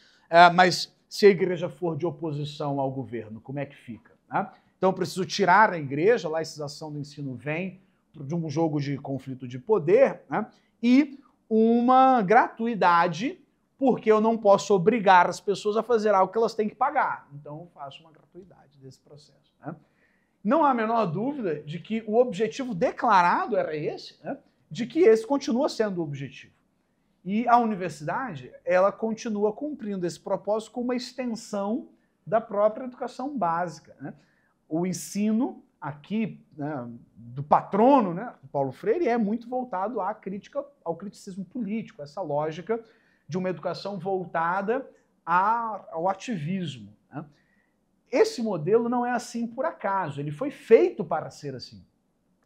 mas se a igreja for de oposição ao governo, como é que fica, né? Então eu preciso tirar a igreja, a laicização do ensino vem de um jogo de conflito de poder, né? E uma gratuidade, porque eu não posso obrigar as pessoas a fazer algo que elas têm que pagar. Então eu faço uma gratuidade desse processo, né? Não há a menor dúvida de que o objetivo declarado era esse, né? De que esse continua sendo o objetivo. E a universidade, ela continua cumprindo esse propósito com uma extensão da própria educação básica, né? O ensino aqui, né, do patrono, né, Paulo Freire, é muito voltado à crítica, ao criticismo político, essa lógica de uma educação voltada ao ativismo, né? Esse modelo não é assim por acaso, ele foi feito para ser assim.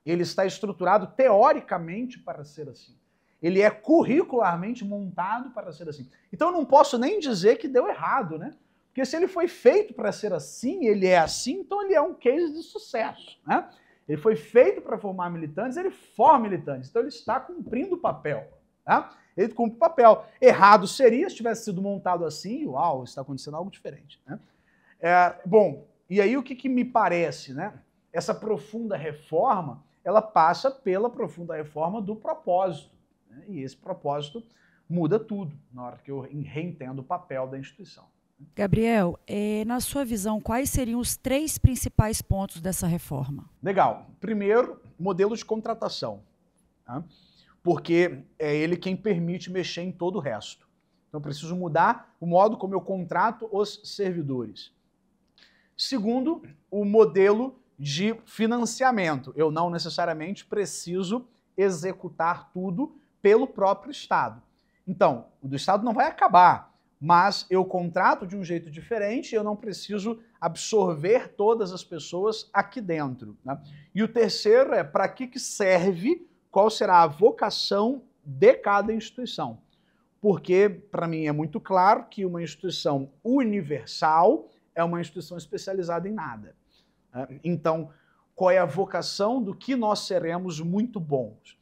Ele está estruturado teoricamente para ser assim. Ele é curricularmente montado para ser assim. Então eu não posso nem dizer que deu errado, né? Porque se ele foi feito para ser assim, ele é assim, então ele é um case de sucesso, né? Ele foi feito para formar militantes, ele forma militantes, então ele está cumprindo o papel, tá? Ele cumpre o papel. Errado seria se tivesse sido montado assim, uau, está acontecendo algo diferente, né? Bom, e aí o que me parece, né? Essa profunda reforma, ela passa pela profunda reforma do propósito, né? E esse propósito muda tudo na hora que eu reentendo o papel da instituição. Gabriel, na sua visão, quais seriam os 3 principais pontos dessa reforma? Legal. Primeiro, modelo de contratação, tá? Porque é ele quem permite mexer em todo o resto. Então, eu preciso mudar o modo como eu contrato os servidores. Segundo, o modelo de financiamento. Eu não necessariamente preciso executar tudo pelo próprio Estado. Então, o do Estado não vai acabar, mas eu contrato de um jeito diferente e eu não preciso absorver todas as pessoas aqui dentro, né? E o terceiro é para que serve, qual será a vocação de cada instituição. Porque, para mim, é muito claro que uma instituição universal é uma instituição especializada em nada. Então, qual é a vocação do que nós seremos muito bons?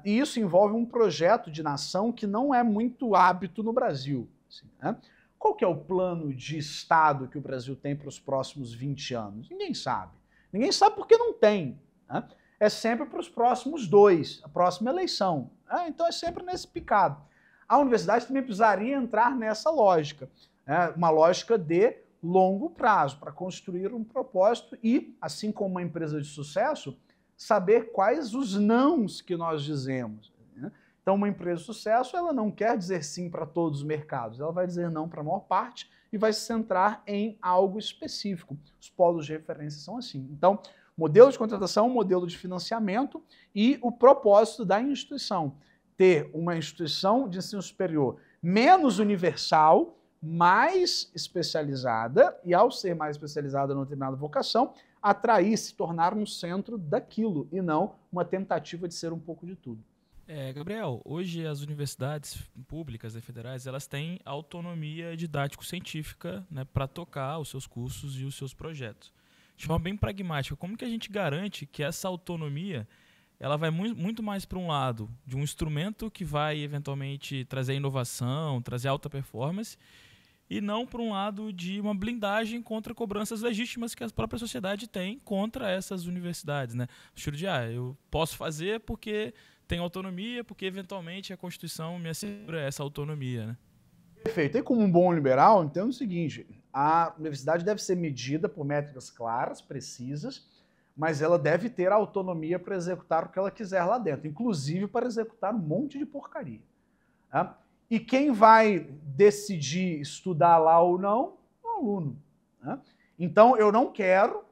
E isso envolve um projeto de nação que não é muito hábito no Brasil. Assim, né? Qual que é o plano de Estado que o Brasil tem para os próximos 20 anos? Ninguém sabe. Ninguém sabe porque não tem, né? É sempre para os próximos 2, a próxima eleição. Então é sempre nesse picado. A universidade também precisaria entrar nessa lógica, né? Uma lógica de longo prazo, para construir um propósito e, assim como uma empresa de sucesso, saber quais os nãos que nós dizemos, né? Então, uma empresa de sucesso, ela não quer dizer sim para todos os mercados, ela vai dizer não para a maior parte e vai se centrar em algo específico. Os polos de referência são assim. Então, modelo de contratação, modelo de financiamento e o propósito da instituição. Ter uma instituição de ensino superior menos universal, mais especializada, e ao ser mais especializada numa determinada vocação, atrair, se tornar um centro daquilo, e não uma tentativa de ser um pouco de tudo. Gabriel, hoje as universidades públicas e federais, elas têm autonomia didático-científica, né, para tocar os seus cursos e os seus projetos. De forma bem pragmática, como que a gente garante que essa autonomia ela vai muito mais para um lado de um instrumento que vai eventualmente trazer inovação, trazer alta performance, e não para um lado de uma blindagem contra cobranças legítimas que a própria sociedade tem contra essas universidades, né? No estilo de, eu posso fazer porque tenho autonomia, porque eventualmente a Constituição me assegura essa autonomia, né? Perfeito. E como um bom liberal, entendo o seguinte, a universidade deve ser medida por métricas claras, precisas, mas ela deve ter a autonomia para executar o que ela quiser lá dentro, inclusive para executar um monte de porcaria. Tá? E quem vai decidir estudar lá ou não? O aluno. Né? Então, eu não quero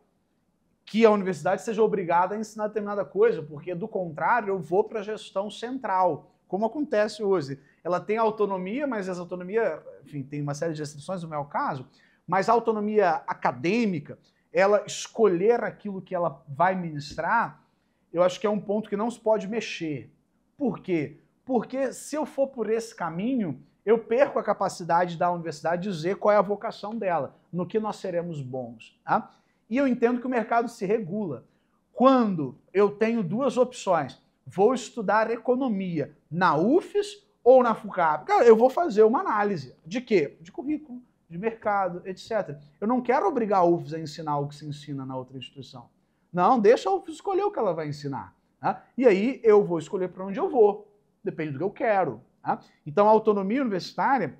que a universidade seja obrigada a ensinar determinada coisa, porque, do contrário, eu vou para a gestão central, como acontece hoje. Ela tem autonomia, mas essa autonomia, enfim, tem uma série de restrições, não é o caso, mas a autonomia acadêmica, ela escolher aquilo que ela vai ministrar, eu acho que é um ponto que não se pode mexer. Por quê? Porque se eu for por esse caminho, eu perco a capacidade da universidade de dizer qual é a vocação dela, no que nós seremos bons. Tá? E eu entendo que o mercado se regula. Quando eu tenho duas opções, vou estudar economia na UFES ou na FUCAP, cara, eu vou fazer uma análise. De quê? De currículo, de mercado, etc. Eu não quero obrigar a UFES a ensinar o que se ensina na outra instituição. Não, deixa a UFES escolher o que ela vai ensinar. Tá? E aí eu vou escolher para onde eu vou. Depende do que eu quero. Tá? Então a autonomia universitária,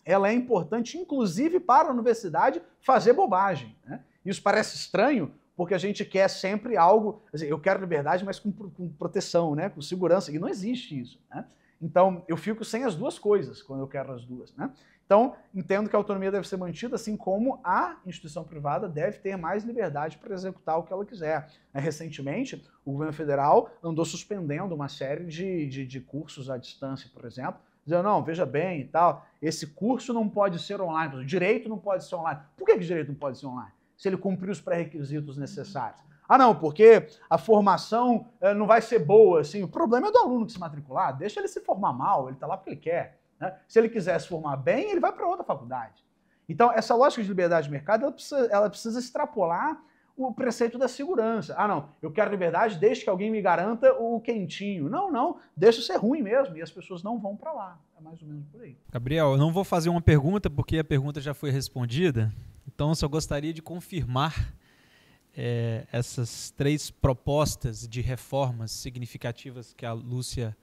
ela é importante, inclusive para a universidade fazer bobagem. Né? Isso parece estranho, porque a gente quer sempre algo... Eu quero liberdade, mas com proteção, né? Com segurança. E não existe isso. Né? Então eu fico sem as duas coisas quando eu quero as duas. Né? Então, entendo que a autonomia deve ser mantida, assim como a instituição privada deve ter mais liberdade para executar o que ela quiser. Recentemente, o governo federal andou suspendendo uma série de cursos à distância, por exemplo, dizendo, não, veja bem e tal, esse curso não pode ser online, o direito não pode ser online. Por que o direito não pode ser online? Se ele cumprir os pré-requisitos necessários. Ah, não, porque a formação não vai ser boa, assim. O problema é do aluno que se matricular, deixa ele se formar mal, ele está lá porque ele quer. Né? Se ele quiser se formar bem, ele vai para outra faculdade. Então, essa lógica de liberdade de mercado, ela precisa extrapolar o preceito da segurança. Ah, não, eu quero liberdade desde que alguém me garanta o quentinho. Não, não, deixa ser ruim mesmo e as pessoas não vão para lá. É mais ou menos por aí. Gabriel, eu não vou fazer uma pergunta porque a pergunta já foi respondida, então eu só gostaria de confirmar essas 3 propostas de reformas significativas que a Lúcia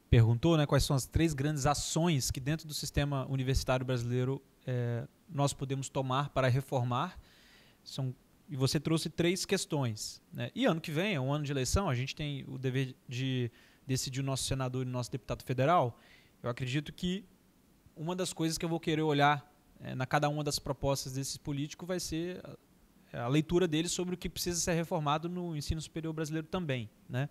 perguntou, né, quais são as 3 grandes ações que dentro do sistema universitário brasileiro nós podemos tomar para reformar. E você trouxe 3 questões. Né? E ano que vem, é um ano de eleição, a gente tem o dever de decidir o nosso senador e o nosso deputado federal. Eu acredito que uma das coisas que eu vou querer olhar na cada uma das propostas desses políticos vai ser a leitura deles sobre o que precisa ser reformado no ensino superior brasileiro também. Né?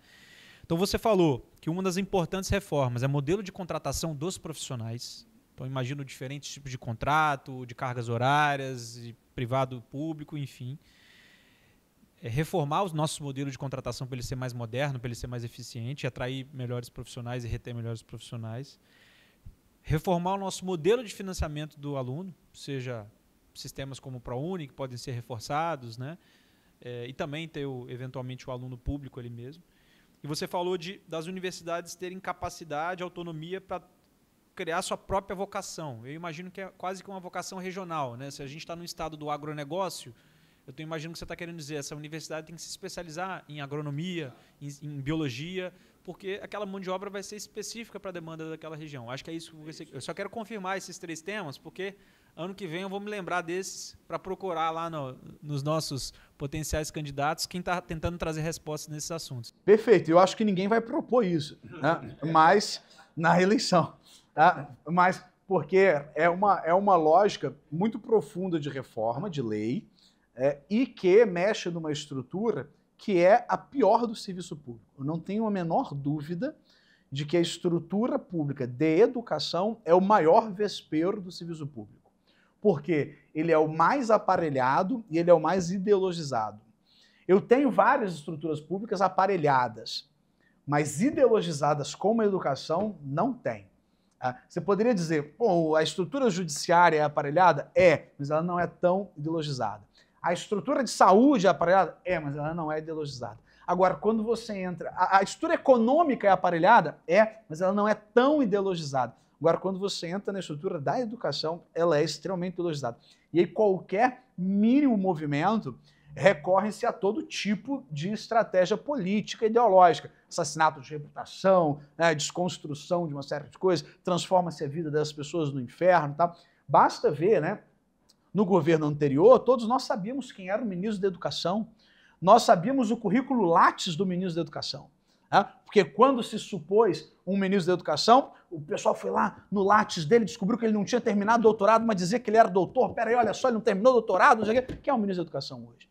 Então você falou que uma das importantes reformas é o modelo de contratação dos profissionais. Então imagino diferentes tipos de contrato, de cargas horárias, de privado, público, enfim. Reformar os nossos modelos de contratação para ele ser mais moderno, para ele ser mais eficiente, atrair melhores profissionais e reter melhores profissionais. Reformar o nosso modelo de financiamento do aluno, seja sistemas como o ProUni, que podem ser reforçados, né? E também ter, eventualmente, o aluno público ali mesmo. E você falou das universidades terem capacidade, autonomia para criar sua própria vocação. Eu imagino que é quase que uma vocação regional. Né? Se a gente está no estado do agronegócio, eu imagino que você está querendo dizer essa universidade tem que se especializar em agronomia, em biologia, porque aquela mão de obra vai ser específica para a demanda daquela região. Acho que é isso que eu só quero confirmar esses 3 temas, porque ano que vem eu vou me lembrar desses para procurar lá nos nossos potenciais candidatos quem está tentando trazer respostas nesses assuntos. Perfeito. Eu acho que ninguém vai propor isso, né? Mas na reeleição. Tá? Mas porque é uma lógica muito profunda de reforma, de lei, e que mexe numa estrutura que é a pior do serviço público. Eu não tenho a menor dúvida de que a estrutura pública de educação é o maior vespeiro do serviço público. Porque ele é o mais aparelhado e ele é o mais ideologizado. Eu tenho várias estruturas públicas aparelhadas, mas ideologizadas como a educação não tem. Você poderia dizer, pô, a estrutura judiciária é aparelhada? É, mas ela não é tão ideologizada. A estrutura de saúde é aparelhada? É, mas ela não é ideologizada. Agora, quando você entra... A estrutura econômica é aparelhada? É, mas ela não é tão ideologizada. Agora, quando você entra na estrutura da educação, ela é extremamente ideologizada. E aí qualquer mínimo movimento recorre-se a todo tipo de estratégia política, ideológica. Assassinato de reputação, desconstrução de uma série de coisas, transforma-se a vida das pessoas no inferno. Tá? Basta ver, né? No governo anterior, todos nós sabíamos quem era o ministro da Educação. Nós sabíamos o currículo Lattes do ministro da Educação. Porque quando se supôs um ministro da Educação, o pessoal foi lá no Lattes dele, descobriu que ele não tinha terminado o doutorado, mas dizia que ele era doutor. Peraí, olha só, ele não terminou o doutorado, não sei o quê. Quem é o ministro da Educação hoje?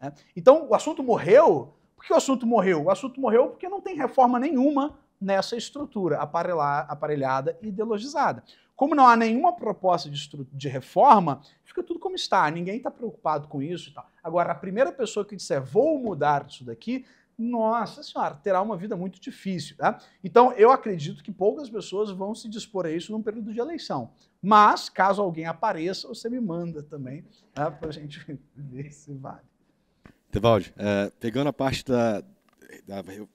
né? Então, o assunto morreu. Por que o assunto morreu? O assunto morreu porque não tem reforma nenhuma nessa estrutura aparelhada e ideologizada. Como não há nenhuma proposta de reforma, fica tudo como está. Ninguém está preocupado com isso e tal. Agora, a primeira pessoa que disser vou mudar isso daqui, nossa senhora, terá uma vida muito difícil. Tá? Então, eu acredito que poucas pessoas vão se dispor a isso num período de eleição. Mas, caso alguém apareça, você me manda também, tá? Para a gente ver se vale. Tevaldi, pegando a parte da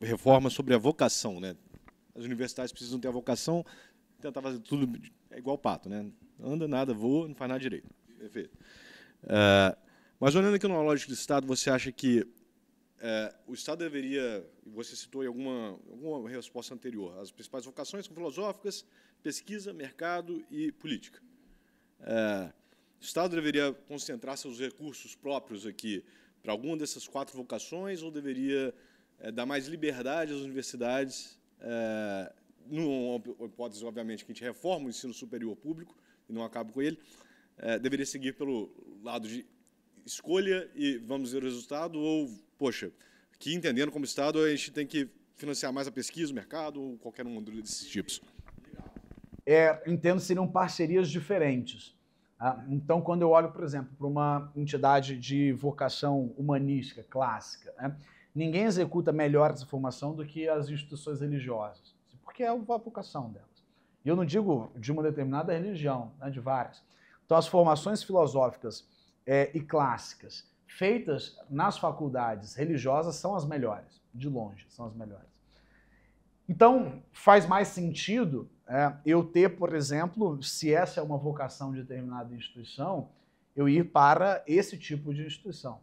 reforma sobre a vocação, né? As universidades precisam ter a vocação, tentar fazer tudo igual o pato, né? Anda, nada, voa, não faz nada direito. Perfeito. Mas olhando aqui numa lógica do Estado, você acha que o Estado deveria, você citou em alguma resposta anterior, as principais vocações são filosóficas, pesquisa, mercado e política. O Estado deveria concentrar seus recursos próprios aqui para alguma dessas 4 vocações ou deveria dar mais liberdade às universidades, numa hipótese, obviamente, que a gente reforma o ensino superior público e não acaba com ele, deveria seguir pelo lado de escolha e vamos ver o resultado, ou, poxa, aqui entendendo como Estado, a gente tem que financiar mais a pesquisa, o mercado, ou qualquer um desses tipos? Entendo que seriam parcerias diferentes. Então, quando eu olho, por exemplo, para uma entidade de vocação humanística, clássica, né, ninguém executa melhor essa formação do que as instituições religiosas, porque é a vocação delas. E eu não digo de uma determinada religião, né, de várias. Então, as formações filosóficas e clássicas feitas nas faculdades religiosas são as melhores, de longe, são as melhores. Então, faz mais sentido eu ter, por exemplo, se essa é uma vocação de determinada instituição, eu ir para esse tipo de instituição.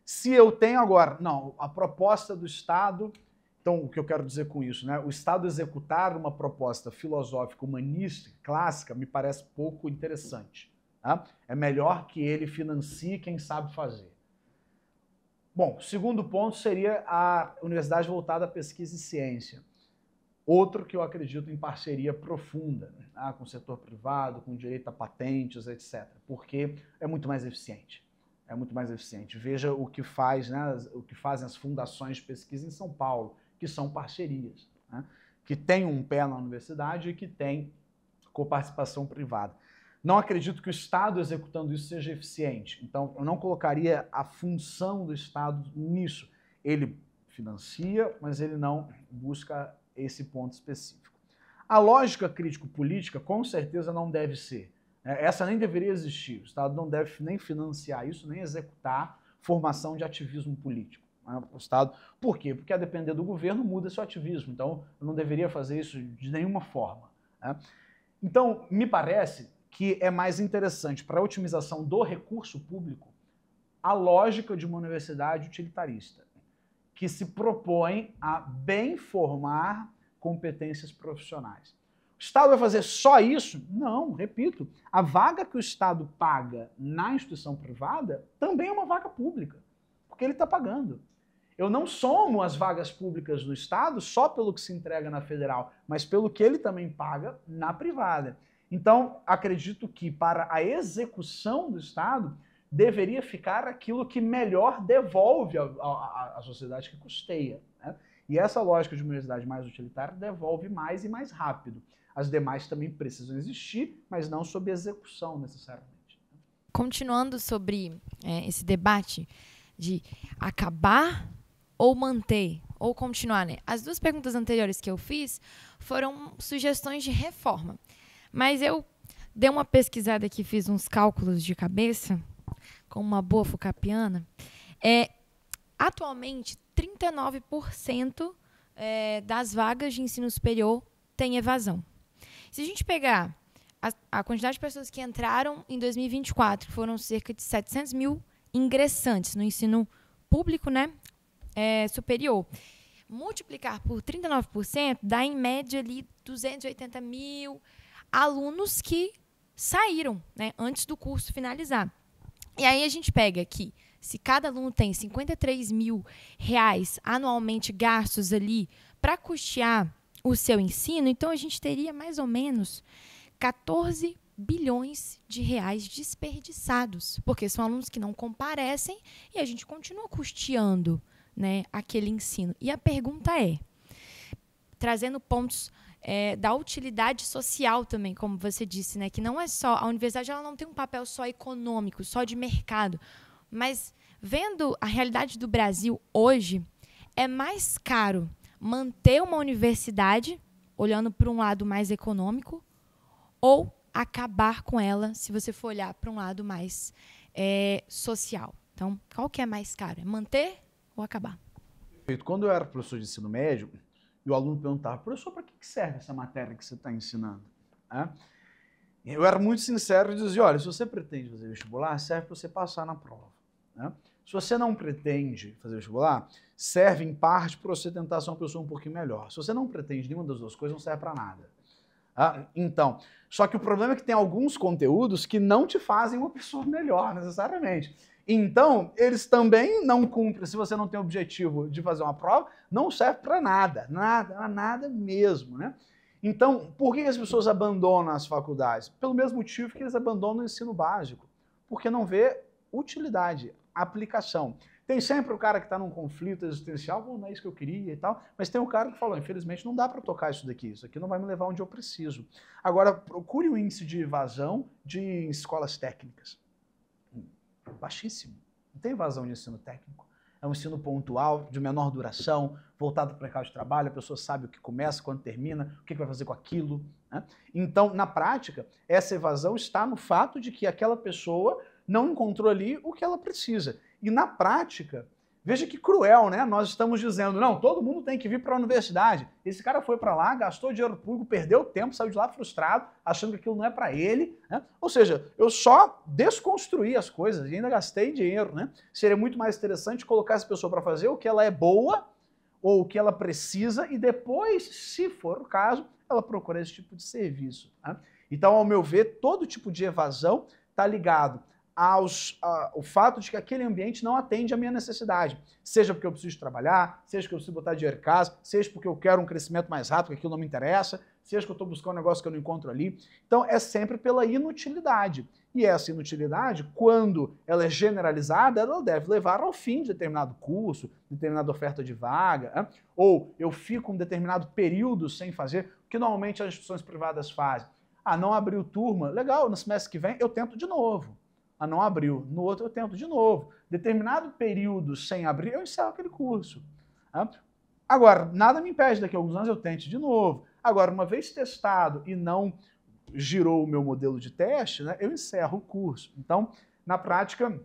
Se eu tenho agora, não, a proposta do Estado, então o que eu quero dizer com isso, né? O Estado executar uma proposta filosófica, humanística, clássica, me parece pouco interessante. Tá? É melhor que ele financie quem sabe fazer. Bom, o segundo ponto seria a universidade voltada à pesquisa e ciência. Outro que eu acredito em parceria profunda, né, com o setor privado, com direito a patentes, etc. Porque é muito mais eficiente. É muito mais eficiente. Veja o que faz, né, o que fazem as fundações de pesquisa em São Paulo, que são parcerias, né, que tem um pé na universidade e que tem coparticipação privada. Não acredito que o Estado executando isso seja eficiente. Então, eu não colocaria a função do Estado nisso. Ele financia, mas ele não busca esse ponto específico. A lógica crítico-política, com certeza, não deve ser. Essa nem deveria existir. O Estado não deve nem financiar isso, nem executar formação de ativismo político. O Estado, por quê? Porque a depender do governo muda seu ativismo. Então, eu não deveria fazer isso de nenhuma forma. Então, me parece que é mais interessante para a otimização do recurso público a lógica de uma universidade utilitarista, que se propõe a bem formar competências profissionais. O Estado vai fazer só isso? Não, repito, a vaga que o Estado paga na instituição privada também é uma vaga pública, porque ele está pagando. Eu não somo as vagas públicas no Estado só pelo que se entrega na federal, mas pelo que ele também paga na privada. Então, acredito que para a execução do Estado deveria ficar aquilo que melhor devolve à sociedade que custeia, né? E essa lógica de uma universidade mais utilitária devolve mais e mais rápido. As demais também precisam existir, mas não sob execução necessariamente. Continuando sobre esse debate de acabar ou manter, ou continuar, né? As duas perguntas anteriores que eu fiz foram sugestões de reforma. Mas eu dei uma pesquisada aqui, fiz uns cálculos de cabeça, com uma boa fucapiana. Atualmente, 39% das vagas de ensino superior têm evasão. Se a gente pegar a quantidade de pessoas que entraram em 2024, foram cerca de 700 mil ingressantes no ensino público, né, superior. Multiplicar por 39% dá, em média, ali, 280 mil alunos que saíram, né, antes do curso finalizar. E aí a gente pega aqui, se cada aluno tem R$53 mil anualmente gastos ali para custear o seu ensino, então a gente teria mais ou menos 14 bilhões de reais desperdiçados, porque são alunos que não comparecem e a gente continua custeando, né, aquele ensino. E a pergunta é, trazendo pontos da utilidade social também, como você disse, né, que não é só, a universidade ela não tem um papel só econômico, só de mercado, mas vendo a realidade do Brasil hoje, é mais caro manter uma universidade, olhando para um lado mais econômico, ou acabar com ela, se você for olhar para um lado mais social. Então, qual que é mais caro? É manter ou acabar? Perfeito. Quando eu era professor de ensino médio, e o aluno perguntava, professor, para que serve essa matéria que você está ensinando? Eu era muito sincero e dizia, olha, se você pretende fazer vestibular, serve para você passar na prova. Se você não pretende fazer vestibular, serve em parte para você tentar ser uma pessoa um pouquinho melhor. Se você não pretende nenhuma das duas coisas, não serve para nada. Então, só que o problema é que tem alguns conteúdos que não te fazem uma pessoa melhor, necessariamente. Então, eles também não cumprem. Se você não tem o objetivo de fazer uma prova, não serve para nada. Nada mesmo, né? Então, por que as pessoas abandonam as faculdades? Pelo mesmo motivo que eles abandonam o ensino básico. Porque não vê utilidade, aplicação. Tem sempre o cara que está num conflito existencial, não é isso que eu queria e tal, mas tem o cara que falou, infelizmente não dá para tocar isso aqui não vai me levar onde eu preciso. Agora, procure o índice de evasão de escolas técnicas. Baixíssimo. Não tem evasão de ensino técnico. É um ensino pontual, de menor duração, voltado para o mercado de trabalho, a pessoa sabe o que começa, quando termina, o que vai fazer com aquilo. Né? Então, na prática, essa evasão está no fato de que aquela pessoa não encontrou ali o que ela precisa. E na prática, veja que cruel, né? Nós estamos dizendo, não, todo mundo tem que vir para a universidade. Esse cara foi para lá, gastou dinheiro público, perdeu tempo, saiu de lá frustrado, achando que aquilo não é para ele. Né? Ou seja, eu só desconstruí as coisas e ainda gastei dinheiro. Né? Seria muito mais interessante colocar essa pessoa para fazer o que ela é boa ou o que ela precisa e depois, se for o caso, ela procura esse tipo de serviço. Né? Então, ao meu ver, todo tipo de evasão está ligado o fato de que aquele ambiente não atende à minha necessidade. Seja porque eu preciso trabalhar, seja porque eu preciso botar dinheiro em casa, seja porque eu quero um crescimento mais rápido, que aquilo não me interessa, seja que eu estou buscando um negócio que eu não encontro ali. Então, é sempre pela inutilidade. E essa inutilidade, quando ela é generalizada, ela deve levar ao fim de determinado curso, determinada oferta de vaga, né? Ou eu fico um determinado período sem fazer, o que normalmente as instituições privadas fazem. Não abriu turma, legal, no semestre que vem eu tento de novo. Não abriu. No outro eu tento de novo. Determinado período sem abrir, eu encerro aquele curso. Agora, nada me impede, daqui a alguns anos eu tente de novo. Agora, uma vez testado e não girou o meu modelo de teste, né, eu encerro o curso. Então, na prática,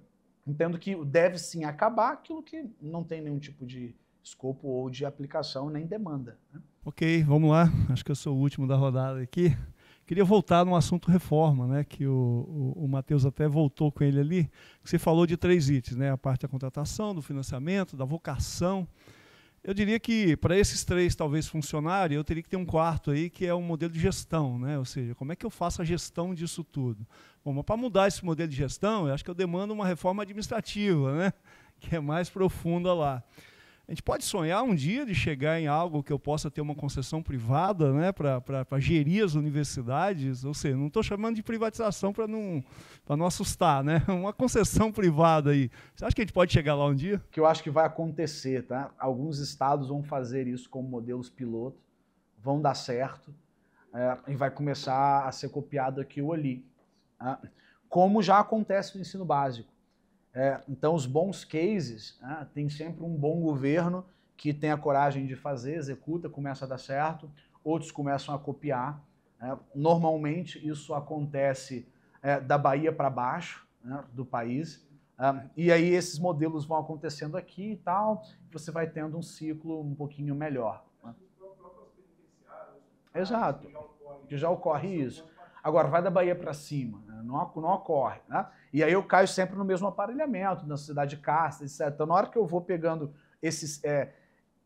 entendo que deve sim acabar aquilo que não tem nenhum tipo de escopo ou de aplicação, nem demanda. Né? Ok, vamos lá. Acho que eu sou o último da rodada aqui. Queria voltar no assunto reforma, né, que o Matheus até voltou com ele ali, que você falou de 3 itens, né, a parte da contratação, do financiamento, da vocação. Eu diria que para esses 3 talvez funcionarem, eu teria que ter um 4º aí, que é o modelo de gestão, né, ou seja, como é que eu faço a gestão disso tudo? Bom, mas para mudar esse modelo de gestão, eu acho que eu demando uma reforma administrativa, né, que é mais profunda lá. A gente pode sonhar um dia de chegar em algo que eu possa ter uma concessão privada, né, para gerir as universidades, ou seja, não estou chamando de privatização para não assustar, né? Uma concessão privada aí. Você acha que a gente pode chegar lá um dia? Que eu acho que vai acontecer, tá? Alguns estados vão fazer isso como modelos piloto, vão dar certo e vai começar a ser copiado aqui ou ali. Como já acontece no ensino básico. Então, os bons cases, tem sempre um bom governo que tem a coragem de fazer, executa, começa a dar certo, outros começam a copiar. Normalmente, isso acontece da Bahia para baixo, né, do país, e aí esses modelos vão acontecendo aqui e tal, e você vai tendo um ciclo um pouquinho melhor. Né? Exato, que já ocorre isso. Agora, vai da Bahia para cima, né? não ocorre. Né? E aí eu caio sempre no mesmo aparelhamento, na sociedade de casta, etc. Então, na hora que eu vou pegando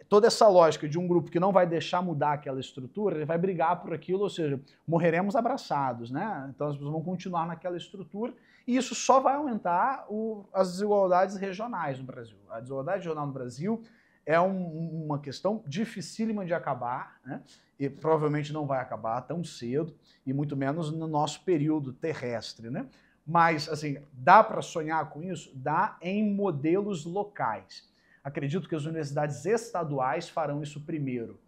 toda essa lógica de um grupo que não vai deixar mudar aquela estrutura, ele vai brigar por aquilo, ou seja, morreremos abraçados. Né? Então, as pessoas vão continuar naquela estrutura e isso só vai aumentar as desigualdades regionais no Brasil. A desigualdade regional no Brasil é uma questão dificílima de acabar, né? E provavelmente não vai acabar tão cedo, e muito menos no nosso período terrestre, né? Mas, assim, dá para sonhar com isso? Dá em modelos locais. Acredito que as universidades estaduais farão isso primeiro,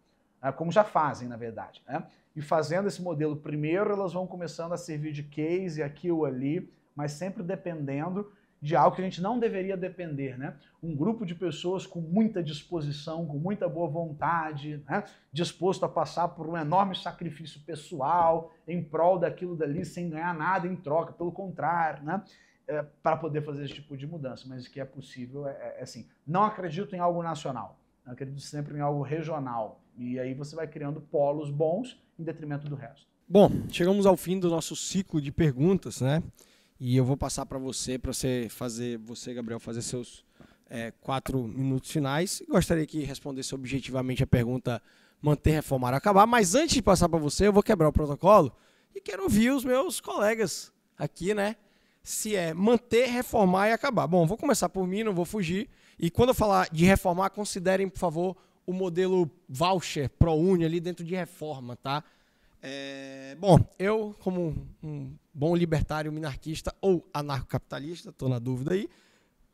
como já fazem, na verdade, né? E fazendo esse modelo primeiro, elas vão começando a servir de case aqui ou ali, mas sempre dependendo de algo que a gente não deveria depender, né? Um grupo de pessoas com muita disposição, com muita boa vontade, né? Disposto a passar por um enorme sacrifício pessoal em prol daquilo dali, sem ganhar nada em troca, pelo contrário, né? Para poder fazer esse tipo de mudança. Mas o que é possível é assim, não acredito em algo nacional, eu acredito sempre em algo regional. E aí você vai criando polos bons em detrimento do resto. Bom, chegamos ao fim do nosso ciclo de perguntas, né? E eu vou passar para você, Gabriel, fazer seus 4 minutos finais. Gostaria que respondesse objetivamente a pergunta manter, reformar, acabar. Mas antes de passar para você, eu vou quebrar o protocolo e quero ouvir os meus colegas aqui, né? Se é manter, reformar e acabar. Bom, vou começar por mim, não vou fugir. E quando eu falar de reformar, considerem, por favor, o modelo voucher ProUni ali dentro de reforma, tá? Bom, eu, como um bom libertário minarquista ou anarcocapitalista, estou na dúvida aí,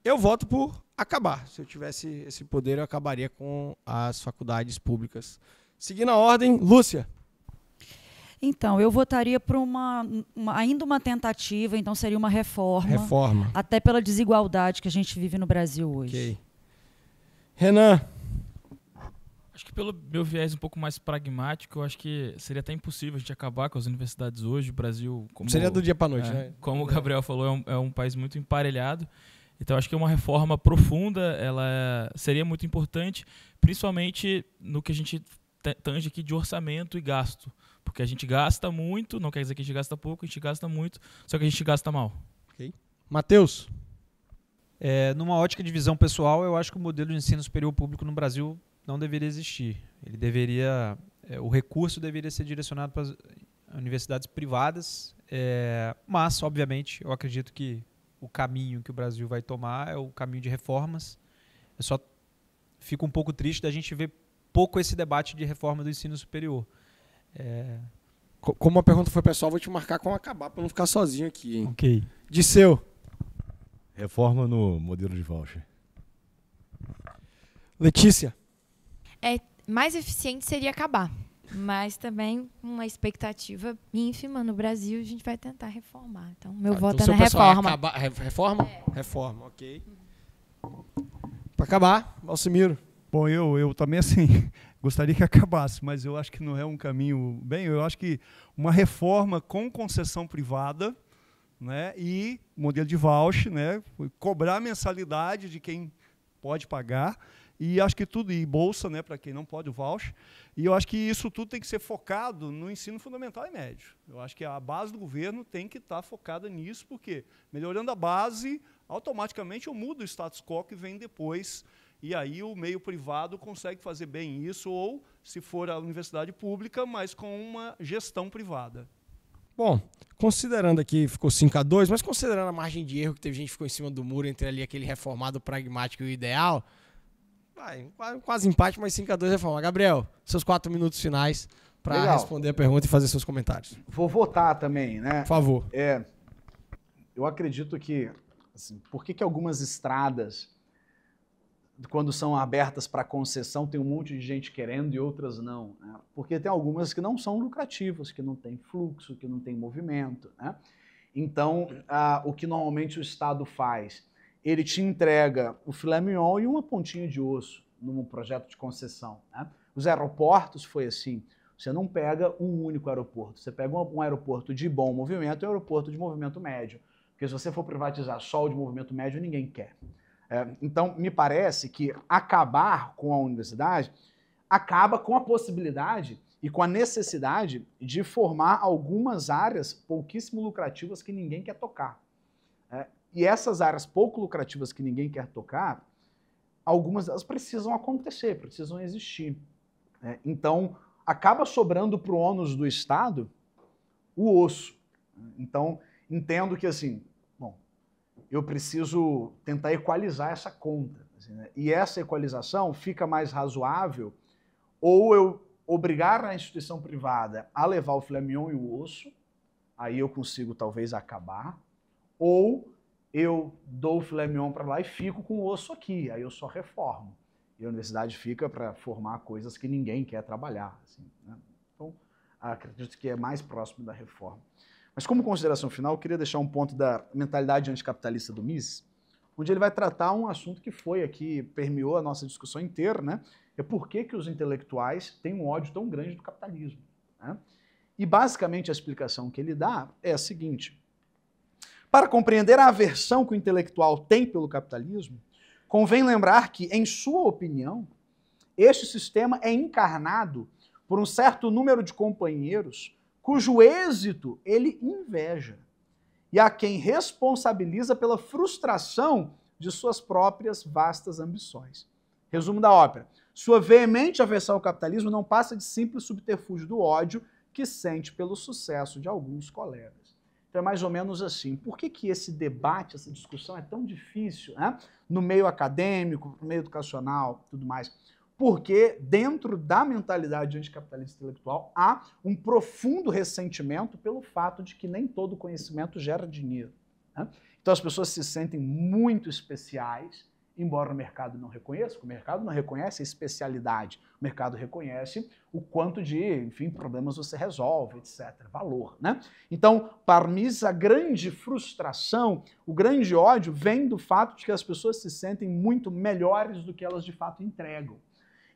eu voto por acabar. Se eu tivesse esse poder, eu acabaria com as faculdades públicas. Seguindo a ordem, Lúcia. Então, eu votaria por ainda uma tentativa, então seria uma reforma. Reforma. Até pela desigualdade que a gente vive no Brasil hoje. Ok. Renan. Acho que pelo meu viés um pouco mais pragmático, eu acho que seria até impossível a gente acabar com as universidades hoje. O Brasil... Seria do dia para noite, né? Como o Gabriel falou, é um país muito emparelhado. Então, acho que uma reforma profunda ela seria muito importante, principalmente no que a gente tange aqui de orçamento e gasto. Porque a gente gasta muito, não quer dizer que a gente gasta pouco, a gente gasta muito, só que a gente gasta mal. Ok. Matheus. Numa ótica de visão pessoal, eu acho que o modelo de ensino superior público no Brasil não deveria existir. Ele deveria, o recurso deveria ser direcionado para as universidades privadas, mas, obviamente, eu acredito que o caminho que o Brasil vai tomar é o caminho de reformas. Eu só fico um pouco triste da gente ver pouco esse debate de reforma do ensino superior. Como a pergunta foi pessoal, vou te marcar com acabar para não ficar sozinho aqui, hein? Ok. Disseu. Reforma no modelo de voucher. Letícia. Mais eficiente seria acabar, mas também uma expectativa ínfima no Brasil, a gente vai tentar reformar. Então, meu voto então é na reforma. Reforma? Reforma, ok. Para acabar, Valcimiro. Bom, eu também, assim, gostaria que acabasse, mas eu acho que não é um caminho bem. Eu acho que uma reforma com concessão privada, né, e modelo de voucher, né, cobrar mensalidade de quem pode pagar, e acho que tudo, e bolsa, né, para quem não pode, o voucher, e eu acho que isso tudo tem que ser focado no ensino fundamental e médio. Eu acho que a base do governo tem que estar focada nisso, porque melhorando a base, automaticamente eu mudo o status quo que vem depois, e aí o meio privado consegue fazer bem isso, ou, se for a universidade pública, mas com uma gestão privada. Bom, considerando aqui, ficou 5-2, mas considerando a margem de erro que teve gente que ficou em cima do muro entre ali aquele reformado pragmático e o ideal, quase empate, mas 5-2 reforma. Gabriel, seus 4 minutos finais para responder a pergunta e fazer seus comentários. Vou votar também, né? Por favor. Eu acredito que, assim, por que algumas estradas, quando são abertas para concessão, tem um monte de gente querendo e outras não, né? Porque tem algumas que não são lucrativas, que não tem fluxo, que não tem movimento, né? Então, o que normalmente o Estado faz, ele te entrega o filé mignon e uma pontinha de osso num projeto de concessão, né? Os aeroportos foi assim, você não pega um único aeroporto, você pega um aeroporto de bom movimento e um aeroporto de movimento médio, porque se você for privatizar só o de movimento médio, ninguém quer. Então, me parece que acabar com a universidade acaba com a possibilidade e com a necessidade de formar algumas áreas pouquíssimo lucrativas que ninguém quer tocar. E essas áreas pouco lucrativas que ninguém quer tocar, algumas delas precisam acontecer, precisam existir. Então, acaba sobrando para o ônus do Estado o osso. Então, entendo que, assim, eu preciso tentar equalizar essa conta. Assim, né? E essa equalização fica mais razoável ou eu obrigar a instituição privada a levar o filé mignon e o osso, aí eu consigo talvez acabar, ou eu dou o filé mignon para lá e fico com o osso aqui, aí eu só reformo. E a universidade fica para formar coisas que ninguém quer trabalhar. Assim, né? Então, acredito que é mais próximo da reforma. Mas como consideração final, eu queria deixar um ponto da mentalidade anticapitalista do Mises, onde ele vai tratar um assunto que foi aqui, permeou a nossa discussão inteira, né? É por que os intelectuais têm um ódio tão grande do capitalismo. Né? E basicamente a explicação que ele dá é a seguinte: para compreender a aversão que o intelectual tem pelo capitalismo, convém lembrar que, em sua opinião, este sistema é encarnado por um certo número de companheiros cujo êxito ele inveja e a quem responsabiliza pela frustração de suas próprias vastas ambições. Resumo da ópera: sua veemente aversão ao capitalismo não passa de simples subterfúgio do ódio que sente pelo sucesso de alguns colegas. Então é mais ou menos assim. Por que esse debate, essa discussão é tão difícil, né? No meio acadêmico, no meio educacional, tudo mais? Porque dentro da mentalidade anticapitalista intelectual há um profundo ressentimento pelo fato de que nem todo conhecimento gera dinheiro. Né? Então as pessoas se sentem muito especiais, embora o mercado não reconheça, o mercado não reconhece a especialidade, o mercado reconhece o quanto de, enfim, problemas você resolve, etc., valor, né? Então, para Mises, a grande frustração, o grande ódio vem do fato de que as pessoas se sentem muito melhores do que elas de fato entregam.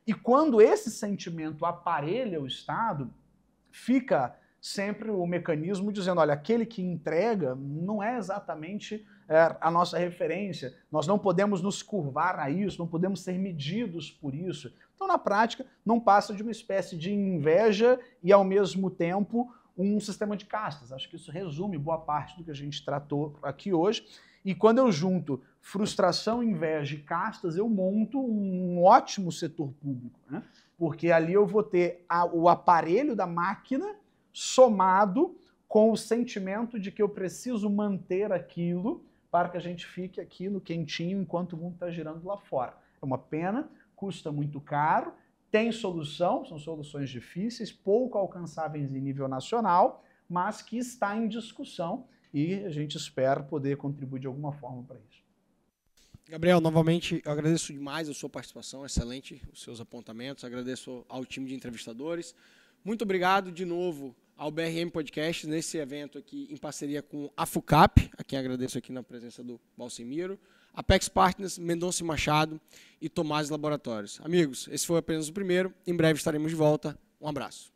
E quando esse sentimento aparelha o Estado, fica sempre o mecanismo dizendo, olha, aquele que entrega não é exatamente a nossa referência, nós não podemos nos curvar a isso, não podemos ser medidos por isso. Então, na prática, não passa de uma espécie de inveja e, ao mesmo tempo, um sistema de castas. Acho que isso resume boa parte do que a gente tratou aqui hoje. E quando eu junto frustração, inveja e castas, eu monto um ótimo setor público, né? Porque ali eu vou ter o aparelho da máquina somado com o sentimento de que eu preciso manter aquilo para que a gente fique aqui no quentinho enquanto o mundo está girando lá fora. É uma pena, custa muito caro, tem solução, são soluções difíceis, pouco alcançáveis em nível nacional, mas que está em discussão e a gente espera poder contribuir de alguma forma para isso. Gabriel, novamente, eu agradeço demais a sua participação, excelente, os seus apontamentos, agradeço ao time de entrevistadores. Muito obrigado de novo ao BRM Podcast, nesse evento aqui em parceria com a FUCAP, a quem agradeço aqui na presença do Balsemiro, Apex Partners, Mendonça e Machado e Tomás Laboratórios. Amigos, esse foi apenas o primeiro, em breve estaremos de volta. Um abraço.